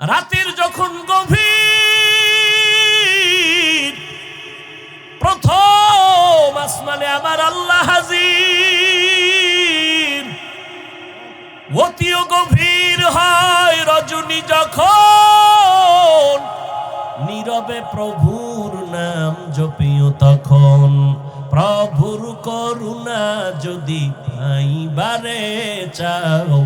রাতের যখন গভীর, প্রথম আসমানে আমার আল্লাহ হাজির। অতিও গভীর হয় রজনী যখন, নীরবে প্রভুর নাম জপিও তখন। প্রভুর করুণা যদি পাইবারে চাও,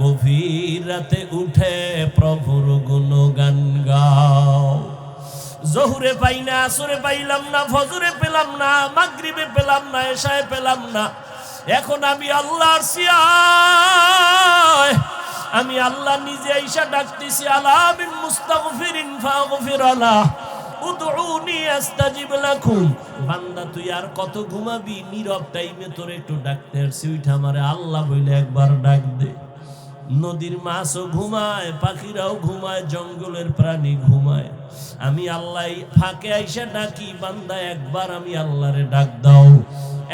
গভীর রাতে উঠে প্রভুর গুণগান গাও। জহুরে পাই না, আসরে পাইলাম না, ফজরে পেলাম না, মাগরিবে পেলাম না, এশায় পেলাম না। এখন আমি আল্লাহর সিয়ায়, আমি আল্লাহ নিজে আইসা ডাকতেছি, আলা মিন মুস্তাগফিরিন ফাগফির আলাহ, উদউনি আস্তাজিব লাকুম। বান্দা তুই আর কত ঘুমাবি? নীরব টাইমে তোর একটু ডাকতে আসছি, উঠা আমারে আল্লাহ বইলে একবার ডাক দে। নদীর মাছও ঘুমায়, পাখিরাও ঘুমায়, জঙ্গলের প্রাণী ঘুমায়। আমি আল্লাহ ফাঁকে আইসা ডাকি, বান্দা একবার আমি আল্লাহরে ডাক দাও।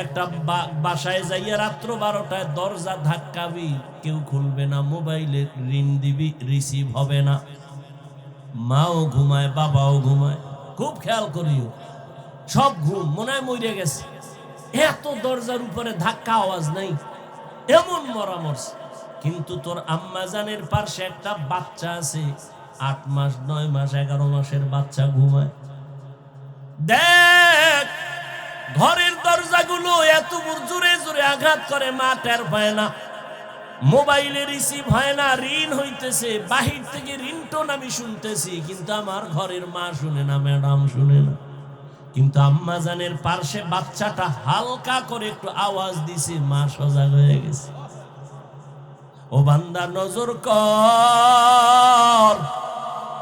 একটা বাসায় যাইয়া রাত্র 12টায় দরজা ধাক্কাবি, কেউ খুলবে না, মোবাইলে রিং দিবি, রিসিভ হবে না। মাও ঘুমায়, বাবাও ঘুমায়, খুব খেয়াল করিও। সব ঘুম, মনে হয় মরে গেছে। এত দরজার উপরে ধাক্কা, আওয়াজ নাই, এমন মরা মরছে। কিন্তু তোর আম্মাজানের পাশে একটা বাচ্চা আছে, 8 মাস 9 মাস 11 মাসের বাচ্চা ঘুমায়। দেখ, ঘরের দরজাগুলো এত জোরে জোরে আঘাত করে, মা টের পায় না। মোবাইলে রিসিভ হয় না, রিং হইতেছে, বাহির থেকে রিংটোন আমি শুনতেছি, কিন্তু আমার ঘরের মা শুনে না, ম্যাডাম শুনে না। কিন্তু আম্মাজানের পাশে বাচ্চাটা হালকা করে একটু আওয়াজ দিছে, মা সজাগ হয়ে গেছে। ও বান্দা, নজর কর,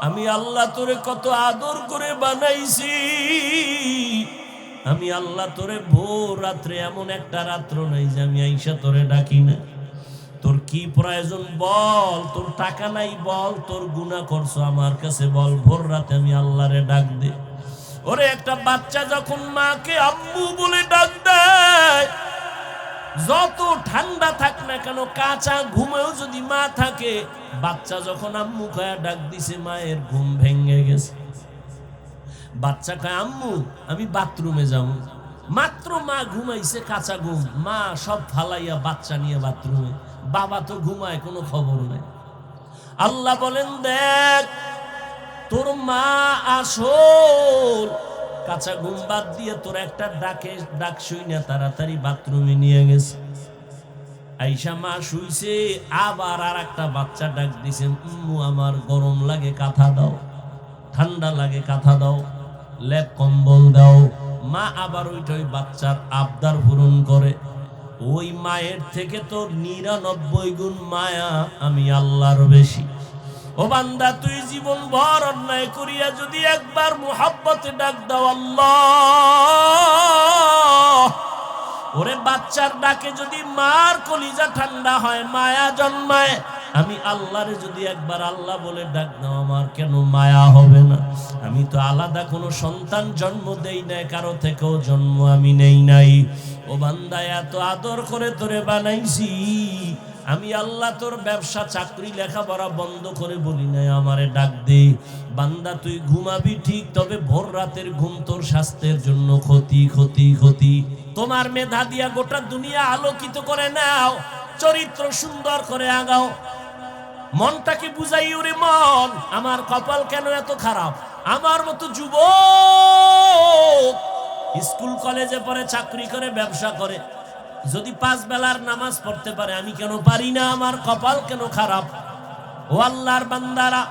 আমি আল্লাহ তোরে কত আদর করে বানাইছি। আমি আল্লাহ তোরে ভোর রাত্রে, এমন একটা রাত্র নাই যে আমি আইসা তোরে ডাকি না। তোর কি প্রয়োজন বল, তোর টাকা নাই বল, তোর গুনাহ করছো আমার কাছে বল, ভোর রাতে আমি আল্লাহরে ডাক দে। ওরে, একটা বাচ্চা যখন মাকে আম্মু বলে ডাক দেয়, যত ঠান্ডা থাক না কেন, কাঁচা ঘুমেও যদি মা থাকে, বাচ্চা যখন আম্মু কয়া ডাক দিছে, মায়ের ঘুম ভেঙে গেছে। বাচ্চা কয়, আম্মু আমি বাথরুমে যাব। মাত্র মা ঘুমাইছে, কাঁচা ঘুম, মা সব ফালাইয়া বাচ্চা নিয়ে বাথরুমে। বাবা তো ঘুমায়, কোনো খবর নাই। আল্লাহ বলেন, দেখ, তোর মা আসল কাঁচা ঘুম বাদ দিয়ে তোর একটা ডাক শুই না তাড়াতাড়ি বাথরুমে নিয়ে গেছে। আইসা মা শুইছে, আবার আর একটা বাচ্চা ডাক দিছে, আমার গরম লাগে কাঁথা দাও, ঠান্ডা লাগে কাঁথা দাও, লেপ কম্বল দাও। মা আবার ওই বাচ্চার আবদার পূরণ করে। ওই মায়ের থেকে তোর 99 গুণ মায়া আমি আল্লাহর বেশি। ও বান্দা, তুই জীবন ভর অন্যায় করিয়া যদি একবার মুহাব্বতে ডাক দাও আল্লাহ, ওরে বাচ্চার ডাকে যদি মার কলিজা ঠান্ডা হয়, মায়া জন্মায়, আমি আল্লাহরে যদি একবার আল্লাহ বলে ডাক দাও, আমার কেন মায়া হবে না? আমি তো আলাদা কোনো সন্তান জন্ম দেই নাই, কারো থেকেও জন্ম আমি নেই নাই। ও বান্দা, এত আদর করে তোরে বানাইছি, আমি আল্লাহ তোর ব্যবসা চাকরি লেখাপড়া বন্ধ করে বলি নাই আমারে ডাক দে। বান্দা, তুই ঘুমাবি ঠিক, তবে ভোর রাতের ঘুম তোর স্বাস্থ্যের জন্য ক্ষতি ক্ষতি ক্ষতি। তোমার মেধা দিয়া গোটা দুনিয়া আলোকিত করে নাও, চরিত্র সুন্দর করে আগাও। মনটাকে বুঝাই, ওরে মন, আমার কপাল কেন এত খারাপ? আমার মতো যুবক স্কুল কলেজে পড়ে, চাকরি করে, ব্যবসা করে, যদি 5 বেলার নামাজ পড়তে পারে, আমি কেন পারি না? আমার কপাল কেন খারাপ? ও আল্লাহর বান্দারা,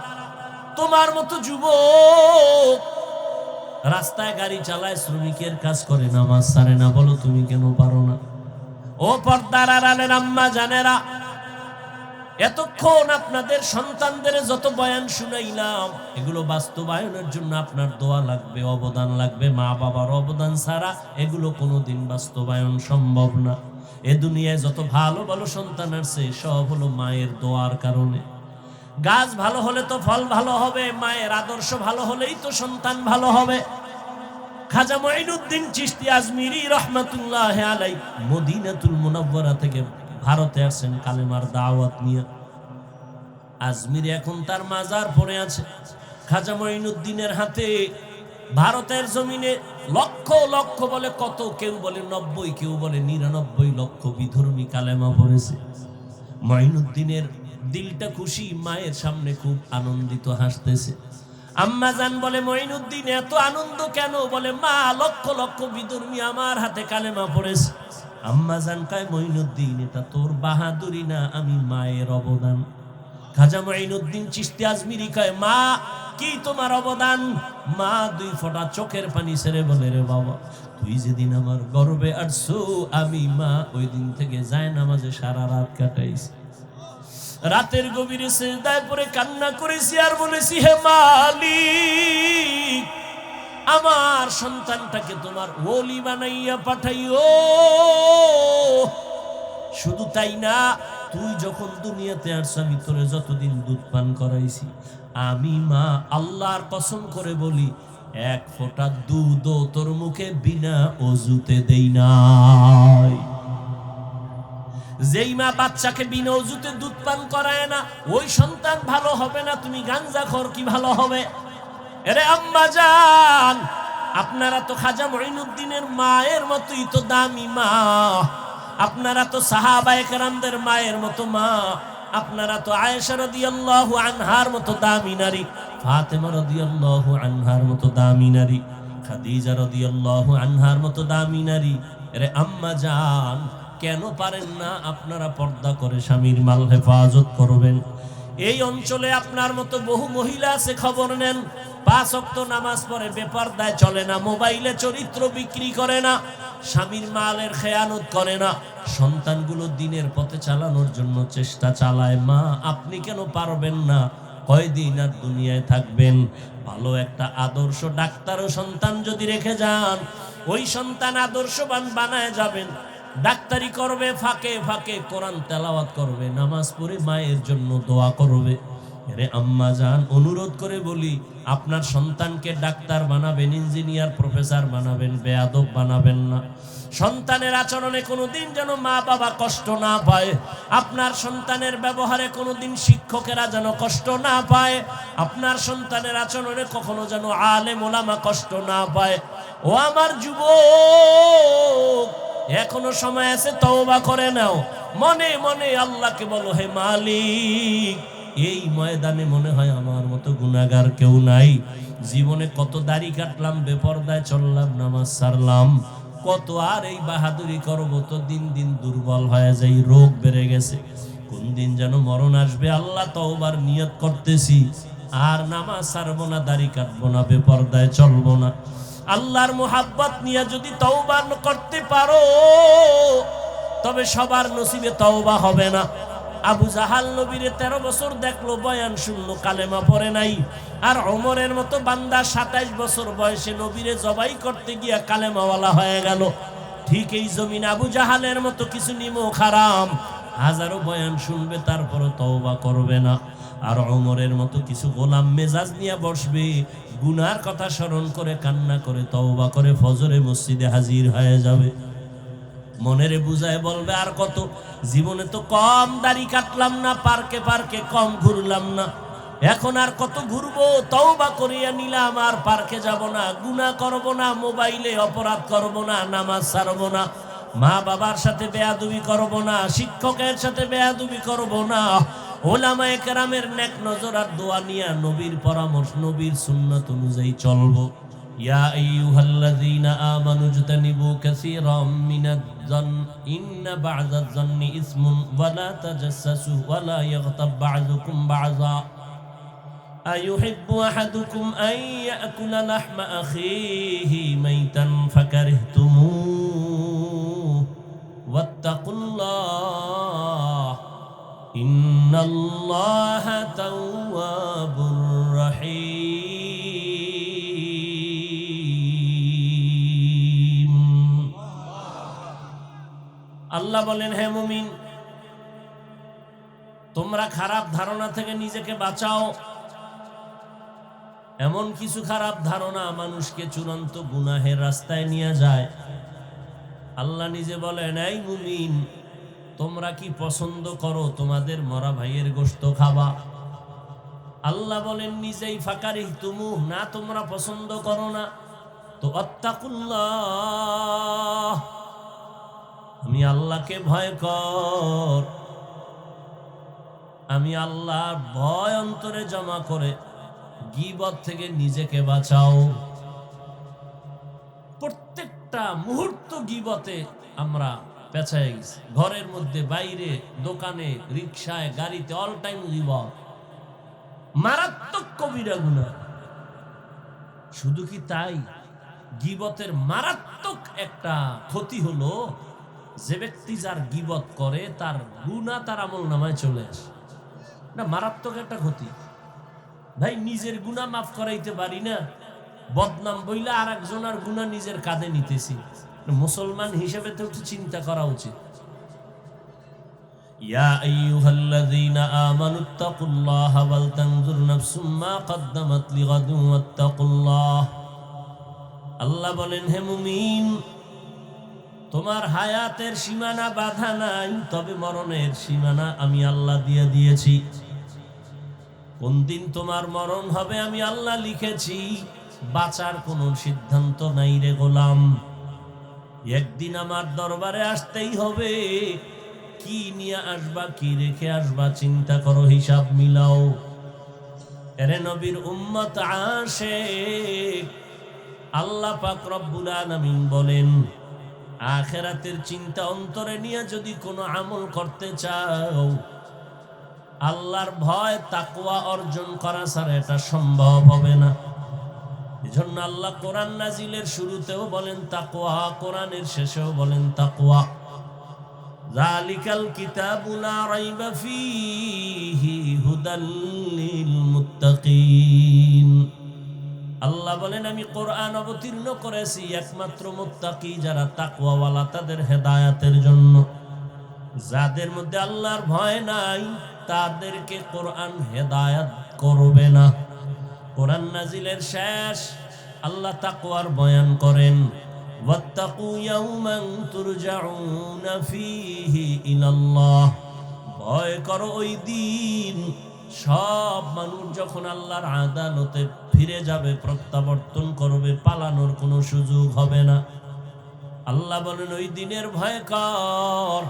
তোমার মতো যুবক রাস্তায় গাড়ি চালায়, শ্রমিকের কাজ করে, নামাজ ছাড়ে না, বলো তুমি কেন পারো না? ও পর্দার আড়ালের আম্মা জানেরা, এতক্ষণ আপনাদের সন্তানদের যত বয়ান শুনাইলাম, এগুলো বাস্তবায়নের জন্য আপনার দোয়া লাগবে, অবদান লাগবে। মা বাবার অবদান ছাড়া এগুলো কোনোদিন বাস্তবায়ন সম্ভব না। এ দুনিয়ায় যত ভালো ভালো সন্তান আছে, সব হলো মায়ের দোয়ার কারণে। গাছ ভালো হলে তো ফল ভালো হবে, মায়ের আদর্শ ভালো হলেই তো সন্তান ভালো হবে। খাজা মঈনুদ্দিন চিশতি আজমিরি রহমাতুল্লাহ আলাইহি মদিনাতুল মুনাওয়ারা থেকে ভারতে আসেন কালেমার দাওয়াত নিয়ে। আজমিরে এখন তার মাজার পড়ে আছে। খাজা মঈনুদ্দিনের হাতে ভারতের জমিনে লক্ষ লক্ষ বলে কত, কেউ বলে 90, কেউ বলে 99 লক্ষ বিধর্মী কালেমা পড়েছে। মঈনুদ্দিনের দিলটা খুশি, মায়ের সামনে খুব আনন্দিত হাসতেছে। আম্মা জান বলে, মঈনুদ্দিন এত আনন্দ কেন? বলে, মা, লক্ষ লক্ষ বিধর্মী আমার হাতে কালেমা পড়েছে। আম্মা জান কয়, মঈনুদ্দিন এটা তোর বাহাদুরি না, আমি মায়ের অবদান। খাজা মঈনুদ্দিন চিশতি আজমিরি কয়, মা, কি তোমার অবদান? মা 2 ফোঁটা চোখের পানি ছেড়ে বলে, রে বাবা, তুই যেদিন আমার গর্বে আসছো, আমি মা ওই দিন থেকে যায় নামাজে সারা রাত কাটাইছি। রাতের গভীরে সিজদায় পড়ে কান্না করেছি আর বলেছি, হে মালিক, আমার সন্তানটাকে তোমার ওলি বানাইয়া পাঠাইও। শুধু তাই না, তুই যখন দুনিয়াতে আসছ, আমি তোরে যতদিন দুধ পান করাইছি, আমি মা আল্লাহর কসম করে বলি, 1 ফোঁটা দুধও তোর মুখে বিনা অজুতে দেই নাই। যেই মা বাচ্চাকে বিনা অজুতে দুধ পান করায় না, ওই সন্তান ভালো হবে না। তুমি গাঞ্জাখোর, কি ভালো হবে? আরে আম্মা জান, আপনারা তো খাজা মঈনুদ্দিনের মায়ের মতোই তো দামি মা। আপনারা তো সাহাবায়ে কেরামদের মায়ের মতো মা। আপনারা তো আয়েশা রাদিয়াল্লাহু আনহার মতো দামি নারী, ফাতেমা রাদিয়াল্লাহু আনহার মতো দামি নারী, খাদিজা রাদিয়াল্লাহু আনহার মতো দামি নারী। আরে আম্মা জান, কেন পারেন না আপনারা পর্দা করে স্বামীর মাল হেফাজত করবেন? এই অঞ্চলে আপনার মতো বহু মহিলা আছে, খবর নেন। 5 ওয়াক্ত নামাজ পড়ে, বেপরদায় চলে না, মোবাইলে চরিত্র বিক্রি করে না, স্বামীর মালের খেয়ানত করে না, সন্তানগুলো দিনের পথে চালানোর জন্য চেষ্টা চালায়। মা, আপনি কেন পারবেন না? কয়দিন আর দুনিয়ায় থাকবেন? ভালো একটা আদর্শ ডাক্তার ও সন্তান যদি রেখে যান, ওই সন্তান আদর্শবান বানায় যাবেন। ডাক্তারি করবে, ফাঁকে ফাঁকে কোরআন তেলাওয়াত করবে, নামাজ পড়ে মায়ের জন্য দোয়া করবে। আরে আম্মা জান, অনুরোধ করে বলি, আপনার সন্তানকে ডাক্তার বানাবেন, ইঞ্জিনিয়ার, প্রফেসর বানাবেন, বেয়াদব বানাবেন না। সন্তানের আচরণে কোনোদিন যেন মা বাবা কষ্ট না পায়। আপনার সন্তানের ব্যবহারে কোনোদিন শিক্ষকেরা যেন কষ্ট না পায়। আপনার সন্তানের আচরণে কখনো যেন আলেম ওলামা কষ্ট না পায়। ও আমার যুবক, এখনো সময় আছে, তওবা করে নাও। মনে মনে আল্লাহকে বলো, হে মালিক, এই ময়দানে মনে হয় আমার মতো গুনাহগার কেউ নাই। জীবনে কত দাড়ি কাটলাম, বেপরদায় চললাম, নামাজ ছাড়লাম, কত আর এই বাহাদুরি করবো? তো দিন দিন দুর্বল হয়ে যাই, রোগ বেড়ে গেছে। কোন দিন যেন মরণ আসবে, আল্লাহ তওবার নিয়ত করতেছি, আর নামাজ ছাড়বো না, দাড়ি কাটবো না, বেপরদায় চলবো না। আল্লাহর মুহাব্বত নিয়ে যদি তওবা করতে পারো, তবে সবার নসিবে তওবা হবে না। আবু জাহাল নবীরে 13 বছর দেখলো, বয়ান শুনলো, কালেমা পড়ে নাই। আর ওমরের মতো বান্দা 27 বছর বয়সে নবীরে জবাই করতে গিয়া কালেমাওয়ালা হয়ে গেল। ঠিক এই জমিন আবু জাহালের মতো কিছু নিমক হারাম, হাজারো বয়ান শুনবে, তারপরও তওবা করবে না। আর ওমরের মতো কিছু গোলাম মেজাজ নিয়ে বসবে, গুনার কথা স্মরণ করে কান্না করে তওবা করে ফজরে মসজিদে হাজির হয়ে যাবে। মনেরে বুঝায় বলবে, আর কত? জীবনে তো কম দাড়ি কাটলাম না, পার্কে পার্কে কম ঘুরলাম না, এখন আর কত ঘুরবো? তওবা করিয়া নিলাম, আর পার্কে যাব না, গুনাহ করব না, মোবাইলে অপরাধ করব না, নামাজ ছাড়ব না, মা বাবার সাথে বেয়াদবি করব না, শিক্ষকের সাথে বেয়াদবি করব না, ওলামায়ে কেরামের নেক নজর আর দোয়া নিয়া নবীর পরামর্শ, নবীর সুন্নাত অনুযায়ী চলবো। ইয়া আইয়ুহাল্লাযীনা আমানু ইজতানিবু কাসীরাম মিনাজ-যন্ন ইন্না বা'যাজ-যন্নি ইসমুন ওয়া লা তাজাসসু ওয়া লা ইয়াগতাব বা'যুকুম বা'যা আইয়ুহিব্বু আহাদুকুম আন ইয়াকুলা লাহমা আখিহি মাইতান ফাকারিহতুমুহু ওয়াত্তাকুল্লাহ ইন্নাল্লাহা তাওয়াবুর রহিম। আল্লাহ বলেন, হে মুমিন, তোমরা খারাপ ধারণা থেকে নিজেকে বাঁচাও। এমন কিছু খারাপ ধারণা মানুষকে চূড়ান্ত গুনাহের রাস্তায় নিয়ে যায়। আল্লাহ নিজে বলেন, এই মুমিন, তোমরা কি পছন্দ করো তোমাদের মরা ভাইয়ের গোশত খাবা? আল্লাহ বলেন নিজেই ফাকারিহতুমু, না তোমরা পছন্দ করো না, তো আত্তাকুল্লাহ, আমি আল্লাহকে ভয় কর। আমি আল্লাহর ভয় অন্তরে জমা করে গীবত থেকে নিজেকে বাঁচাও। প্রত্যেকটা মুহূর্ত গীবতে আমরা পেঁচায় গেছি, ঘরের মধ্যে, বাইরে, দোকানে, রিকশায়, গাড়িতে, অল টাইম গীবত। মারাত্মক কবিরা গুনাহ। শুধু কি তাই, গীবতের মারাত্মক একটা ক্ষতি হলো, যে ব্যক্তি যার গীবত করে তার গুনাহ তার আমলনামায় চলে আসে। না, মারাত্মক একটা ক্ষতি। ভাই, নিজের গুনাহ মাফ করাইতে পারি না, বদনাম বইলা আর একজনের গুনাহ নিজের কাঁধে নিতেছি। মুসলমান হিসেবে তো একটু চিন্তা করা উচিত। ইয়া আইয়ুহাল্লাযীনা আমানুত্তাকুল্লাহা ওয়াল তানজুর নাফসুম মা কদ্দামাত লিগাদুন ওয়াত্তাকুল্লাহ। আল্লাহ বলেন, হে মুমিন, তোমার হায়াতের সীমানা বাধা নাই, তবে মরণের সীমানা আমি আল্লাহ দিয়ে দিয়েছি। কোন দিন তোমার মরণ হবে আমি আল্লাহ লিখেছি। বাঁচার কোনো সিদ্ধান্ত নাই রে গোলাম। একদিন আমার দরবারে আসতেই হবে। কি নিয়ে আসবা, কি রেখে আসবা, চিন্তা করো, হিসাব মিলাও। এরে নবীর উম্মত আশিক, আল্লাহ পাক রব্বুল আলামিন বলেন, আখিরাতের চিন্তা অন্তরে নিয়ে যদি কোনো আমল করতে চাও, আল্লাহর ভয় তাকওয়া অর্জন করা ছাড়া এটা সম্ভব হবে না। এজন্য আল্লাহ কোরআন নাজিলের শুরুতেও বলেন তাকওয়া, কোরআনের শেষেও বলেন তাকওয়া। যালিকাল কিতাবু লা রাইবা ফীহি হুদাল লিল মুত্তাকিন। আল্লাহ বলেন, আমি কোরআন অবতীর্ণ করেছি একমাত্র মুত্তাকি যারা তাকওয়াওয়ালা তাদের হেদায়েতের জন্য। যাদের মধ্যে আল্লাহর ভয় নাই তাদেরকে কোরআন হেদায়েত করবে না। কোরআন নাজিলের শেষ আল্লাহ তাকওয়ার বয়ান করেন, ওয়াত্তাকু ইয়াওমান তুরজাউনা ফীহি ইলাল্লাহ। ভয় করো ওই দিন সব মানুষ যখন আল্লাহর আদালতে ফিরে যাবে, প্রত্যাবর্তন করবে, পালানোর কোনো সুযোগ হবে না। আল্লাহ বলেন, ওই দিনের ভয় কর।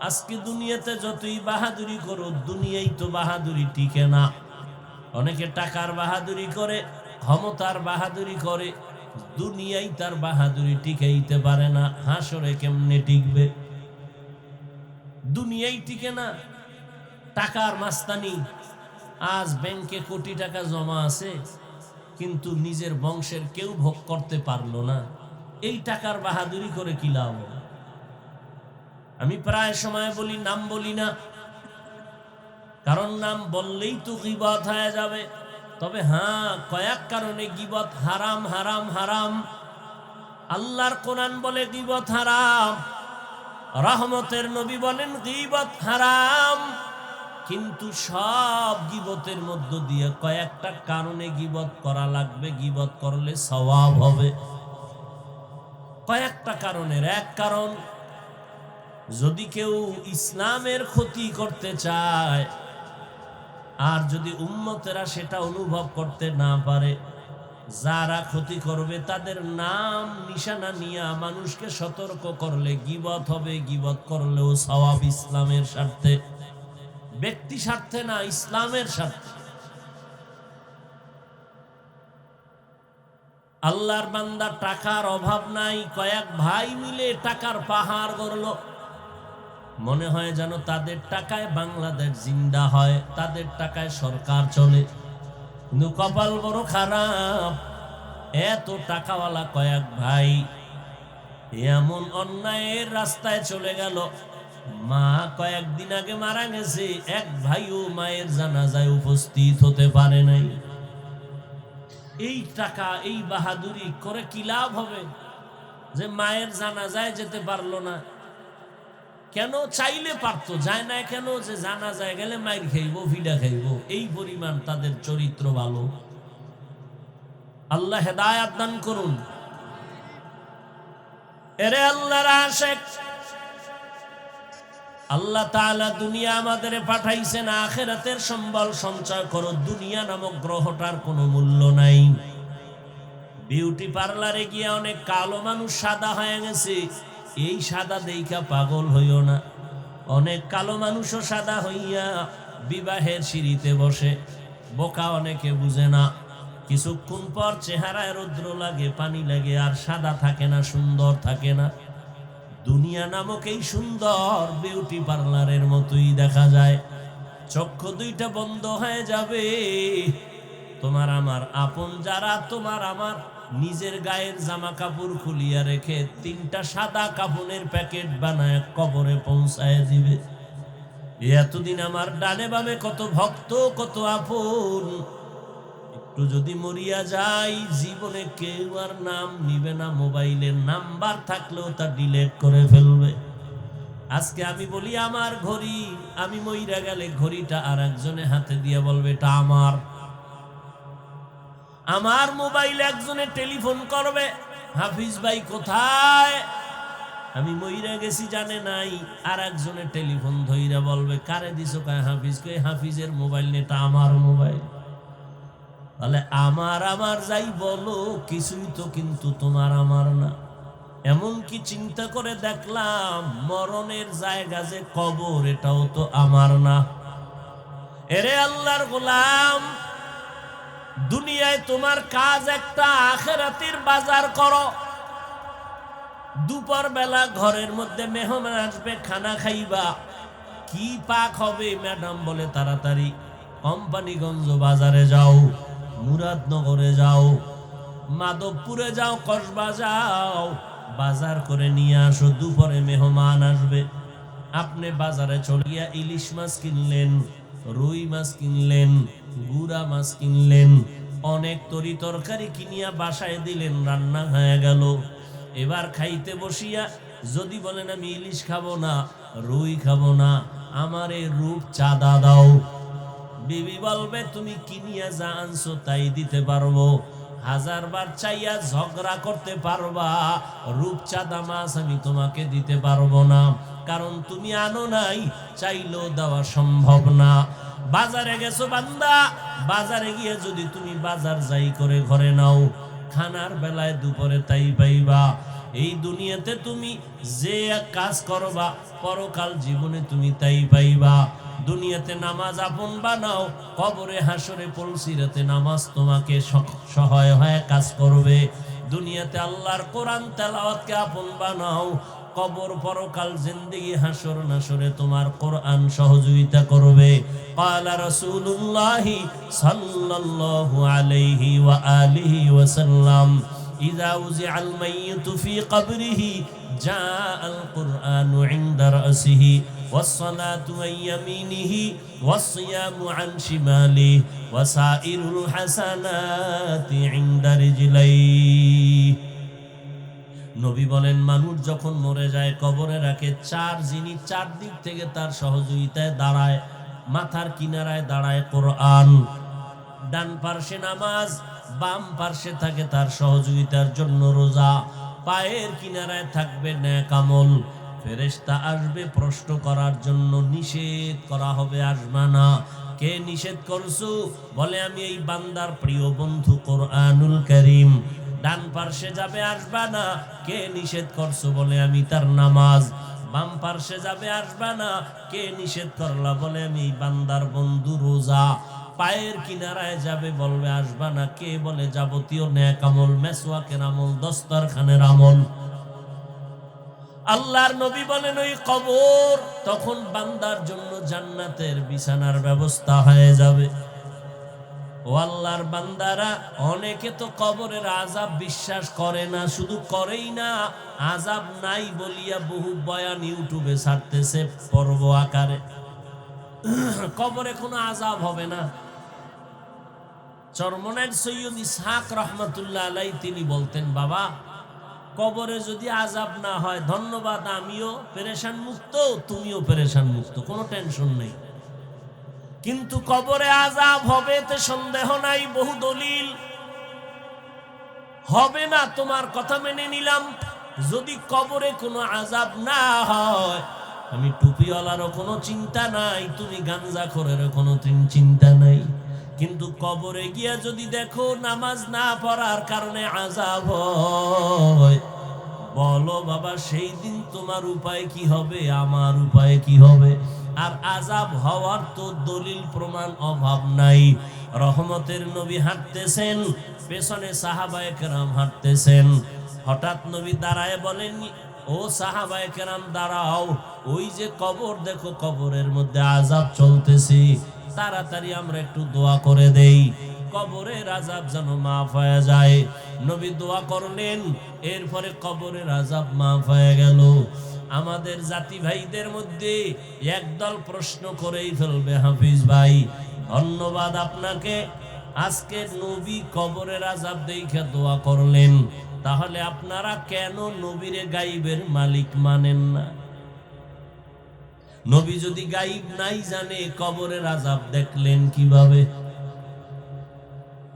আজকে দুনিয়াতে যতই বাহাদুরি করো, দুনিয়াই তো বাহাদুরি টিকে না। অনেকে টাকার বাহাদুরি করে, ক্ষমতার বাহাদুরি করে, দুনিয়াই তার বাহাদুরি টিকাইতে পারে না। হাসরে কেমনে টিকবে? দুনিয়াই টিকে না। টাকার মাস্তানি, আজ ব্যাংকে কোটি টাকা জমা আছে, কিন্তু নিজের বংশের কেউ ভোগ করতে পারলো না। এই টাকার বাহাদুরি করে কি লাভ? আমি প্রায় সময় বলি, নাম বলি না, কারণ নাম বললেই তো গীবত হয়ে যাবে। তবে হ্যাঁ, কয়েক কারণে গীবত হারাম, হারাম, হারাম। আল্লাহর কোরআন বলে গীবত হারাম, রহমতের নবী বলেন গীবত হারাম। কিন্তু সব গীবতের মধ্য দিয়ে কয়েকটা কারণে গীবত করা লাগবে, গীবত করলে সওয়াব হবে। কয়েকটা কারণের এক কারণ, যদি কেউ ইসলামের ক্ষতি করতে চায় আর যদি উম্মতেরা সেটা অনুভব করতে না পারে, যারা ক্ষতি করবে তাদের নাম নিশানা নিয়ে মানুষকে সতর্ক করলে গীবত হবে। গীবত করলেও সওয়াব, ইসলামের স্বার্থে, ব্যক্তি স্বার্থে না, ইসলামের স্বার্থে। আল্লাহর বান্দা, টাকার অভাব নাই, কয়েক ভাই মিলে টাকার পাহাড় গড়ল। মনে হয় যেন তাদের টাকায় বাংলাদেশ জিন্দা হয়, তাদের টাকায় সরকার চলে। কিন্তু কপাল বড় খারাপ, এত টাকাওয়ালা কয়েক ভাই এমন অন্যায়ের রাস্তায় চলে গেল। মা কয়েকদিন আগে মারা গেছে, এক ভাইও মায়ের জানাজায় উপস্থিত হতে পারে নাই। এই টাকা, এই বাহাদুরি করে কি লাভ হবে যে মায়ের জানাজায় যেতে পারলো না? কেন? চাইলে পারতো, যায় না কেন? যে জানাজায় গেলে মাইর খাইব, ভিডা খাইব। এই পরিমাণ তাদের চরিত্র ভালো। আল্লাহ হেদায়েত দান করুন। এরে আল্লাহর আশিক, আল্লাহ তাআলা দুনিয়া আমাদের পাঠাইছেন আখিরাতের সম্বল সঞ্চয় করো। দুনিয়া নামক গ্রহটার কোনো মূল্য নাই। বিউটি পার্লারে গিয়ে অনেক কালো মানুষ সাদা হয়ে গেছে, এই সাদা দেইখা পাগল হইও না। অনেক কালো মানুষও সাদা হইয়া বিবাহের সিঁড়িতে বসে। বোকা অনেকে বুঝে না, কিছুক্ষণ পর চেহারায় রৌদ্র লাগে, পানি লাগে, আর সাদা থাকে না, সুন্দর থাকে না। দুনিয়া নামক এই সুন্দর বিউটি পার্লারের মতোই দেখা যায়। চক্ষু দুইটা বন্ধ হয়ে যাবে। তোমার আমার আপন যারা তোমার আমার নিজের গায়ের জামা কাপড় খুলিয়া রেখে 3টা সাদা কাফনের প্যাকেট বানায় কবরে পৌঁছায় দিবে। এতদিন আমার ডানে বামে কত ভক্ত, কত আপন, একটু যদি মরিয়া যাই জীবনে কেউ আর নাম নিবে না। মোবাইলের নাম্বার থাকলেও তা ডিলিট করে ফেলবে। আজকে আমি বলি আমার ঘড়ি, আমি মইরা গেলে ঘড়িটা আর একজনের হাতে দিয়ে বলবে এটা আমার। আমার মোবাইল একজনে টেলিফোন করবে, হাফিজ ভাই কোথায়, আমি মইরা গেছি জানে নাই, আর একজনে টেলিফোন ধইরা বলবে কারে দিছো, কায় হাফিজ, কে হাফিজের মোবাইল নেটা আমার মোবাইল। তাহলে আমার আমার যাই বলো কিছুই তো কিন্তু তোমার আমার না। এমন কি চিন্তা করে দেখলাম মরণের জায়গা যে কবর, এটাও তো আমার না। এরে আল্লাহর গোলাম, দুনিয়ায় তোমার কাজ একটা, আখিরাতের বাজার করো। দুপুর বেলা ঘরের মধ্যে মেহমান আসবে, খানা খাইবা, কি পাক হবে ম্যাডাম বলে তাড়াতাড়ি কোম্পানিগঞ্জ বাজারে যাও, মুরাদনগরে যাও, মাধবপুরে যাও, কসবা যাও, বাজার করে নিয়ে আসো। দুপুরে মেহমান আসবে, আপনি বাজারে চলে গিয়া ইলিশ মাছ কিনলেন, রুই মাছ কিনলেন, গুড়া মাছ কিনলেন, অনেক তরি তরকারি কিনিয়া বাসায় দিলেন, রান্না হয়ে গেল। এবার খাইতে বসিয়া যদি বলেন আমি ইলিশ খাবো না, রুই খাবো না, আমার এই রূপ চাঁদা দাও, বিবি বলবে তুমি কিনিয়া যা আনছো তাই দিতে পারবো। 1000 বার চাইয়া ঝগড়া করতে পারবা, রূপচাঁদা মাছ আমি তোমাকে দিতে পারবো না, কারণ তুমি আনো নাই, চাইলেও দেওয়া সম্ভব না। বাজারে গেছো বান্দা, বাজারে গিয়ে যদি তুমি বাজার যাই করে ঘরে নাও, খানার বেলায় দুপুরে তাই পাইবা। এই দুনিয়াতে তুমি যে কাজ করবা, পরকাল জীবনে তুমি তাই পাইবা। দুনিয়াতে নামাজ আপন বানাও, কবরে হাসরে পলসিরাতে নামাজ তোমাকে সহায় হয়ে কাজ করবে। দুনিয়াতে আল্লাহর কোরআন তেলাওয়াতকে আপন বানাও, কবর পরকাল জিন্দেগি হাসর নাসরে তোমার কোরআন সহযোগিতা করবে। ক্বালা রাসূলুল্লাহ সাল্লাল্লাহু আলাইহি ওয়া আলিহি ওয়াসাল্লাম, ইযা উযিআল মাইয়িতু ফি কবরিহি জাআল কুরআনু ইনদা রাসিহি ওয়াস-সালাতু আন ইয়ামিনিহি ওয়াস-সিয়ামু আন শিমালিহি ওয়াসাইরুল হাসানাতি ইনদা রিজলাইহি। নবী বলেন মানুষ যখন মরে যায় কবরে রাখে 4 জিনিস, 4 দিক থেকে তার সহযোগিতায় দাঁড়ায়। মাথার কিনারায় দাঁড়ায় কোরআন, ডান পার্শ্বে নামাজ, বাম পার্শ্বে থাকে তার সহযোগিতার জন্য রোজা, পায়ের কিনারায় থাকবে নেক আমল। ফেরেশতা আসবে প্রশ্ন করার জন্য, নিষেধ করা হবে আসবে না। কে নিষেধ করছো? বলে আমি এই বান্দার প্রিয় বন্ধু কোরআনুল কারীম। ডান পার্শ্বে যাবে আসবা না, কে নিষেধ করছো? বলে আমি তার নামাজ। বাম পার্শ্বে যাবে আসবা না, কে নিষেধ করলা? বলে আমি বান্দার বন্ধু রোজা। পায়ের কিনারায় যাবে বলবে আসবা না, কে? বলে যাবতীয় নেক আমল, মেসওয়াকের আমল, দস্তরখানের আমল। আল্লাহর নবী বলেন ওই কবর তখন বান্দার জন্য জান্নাতের বিছানার ব্যবস্থা হয়ে যাবে। ও আল্লাহর বান্দারা, অনেকে তো কবরের আযাব বিশ্বাস করে না, শুধু করেই না, আযাব নাই বলিয়া বহু বয়ান ইউটিউবে ছাড়তেছে পর্ব আকারে। কবরে কোনো আযাব হবে না। চরমনাইর সৈয়দ ইসহাক রহমাতুল্লাহ আলাইহি তিনি বলতেন, বাবা কবরে যদি আযাব না হয় ধন্যবাদ, আমিও পেরেশান মুক্ত, তুমিও পেরেশান মুক্ত, কোনো টেনশন নেই। কিন্তু কবরে আযাব হবে তে সন্দেহ নাই, বহু দলিল। হবে না তোমার কথা মেনে নিলাম, যদি কবরে কোনো আযাব না হয় আমি টুপিওয়ালারও কোনো চিন্তা নাই, তুমি গাঞ্জাখোরেরও কোনো চিন্তা নাই। কিন্তু কবরে গিয়া যদি দেখো নামাজ না পড়ার কারণে আযাব হয়, বলো বাবা সেই দিন তোমার উপায় কি হবে, আমার উপায় কি হবে? আর আযাব হওয়ার তো দলিল প্রমাণ অভাব নাই। রহমতের নবী হাঁটতেছেন, পেছনে সাহাবায়ে কেরাম হাঁটতেছেন। হঠাৎ নবী দাঁড়ায় বলেন, ও সাহাবায়ে কেরাম দাঁড়াও, ওই যে কবর দেখো, কবরের মধ্যে আযাব চলতেছে, তাড়াতাড়ি আমরা একটু দোয়া করে দেই, কবরের আযাব যেন মাফ হয়ে যায়। নবী দোয়া করলেন, এরপরে কবরের আযাব মাফ হয়ে গেল। আমাদের জাতি ভাইদের মধ্যে একদল প্রশ্ন করেই ফেলবে, হাফিজ ভাই ধন্যবাদ আপনাকে, আজকে নবী কবরের আযাব দেখে দোয়া করলেন, তাহলে আপনারা কেন নবীরে গাইবের মালিক মানেন না? নবী যদি গাইব নাই জানে, কবরের আযাব দেখলেন কিভাবে?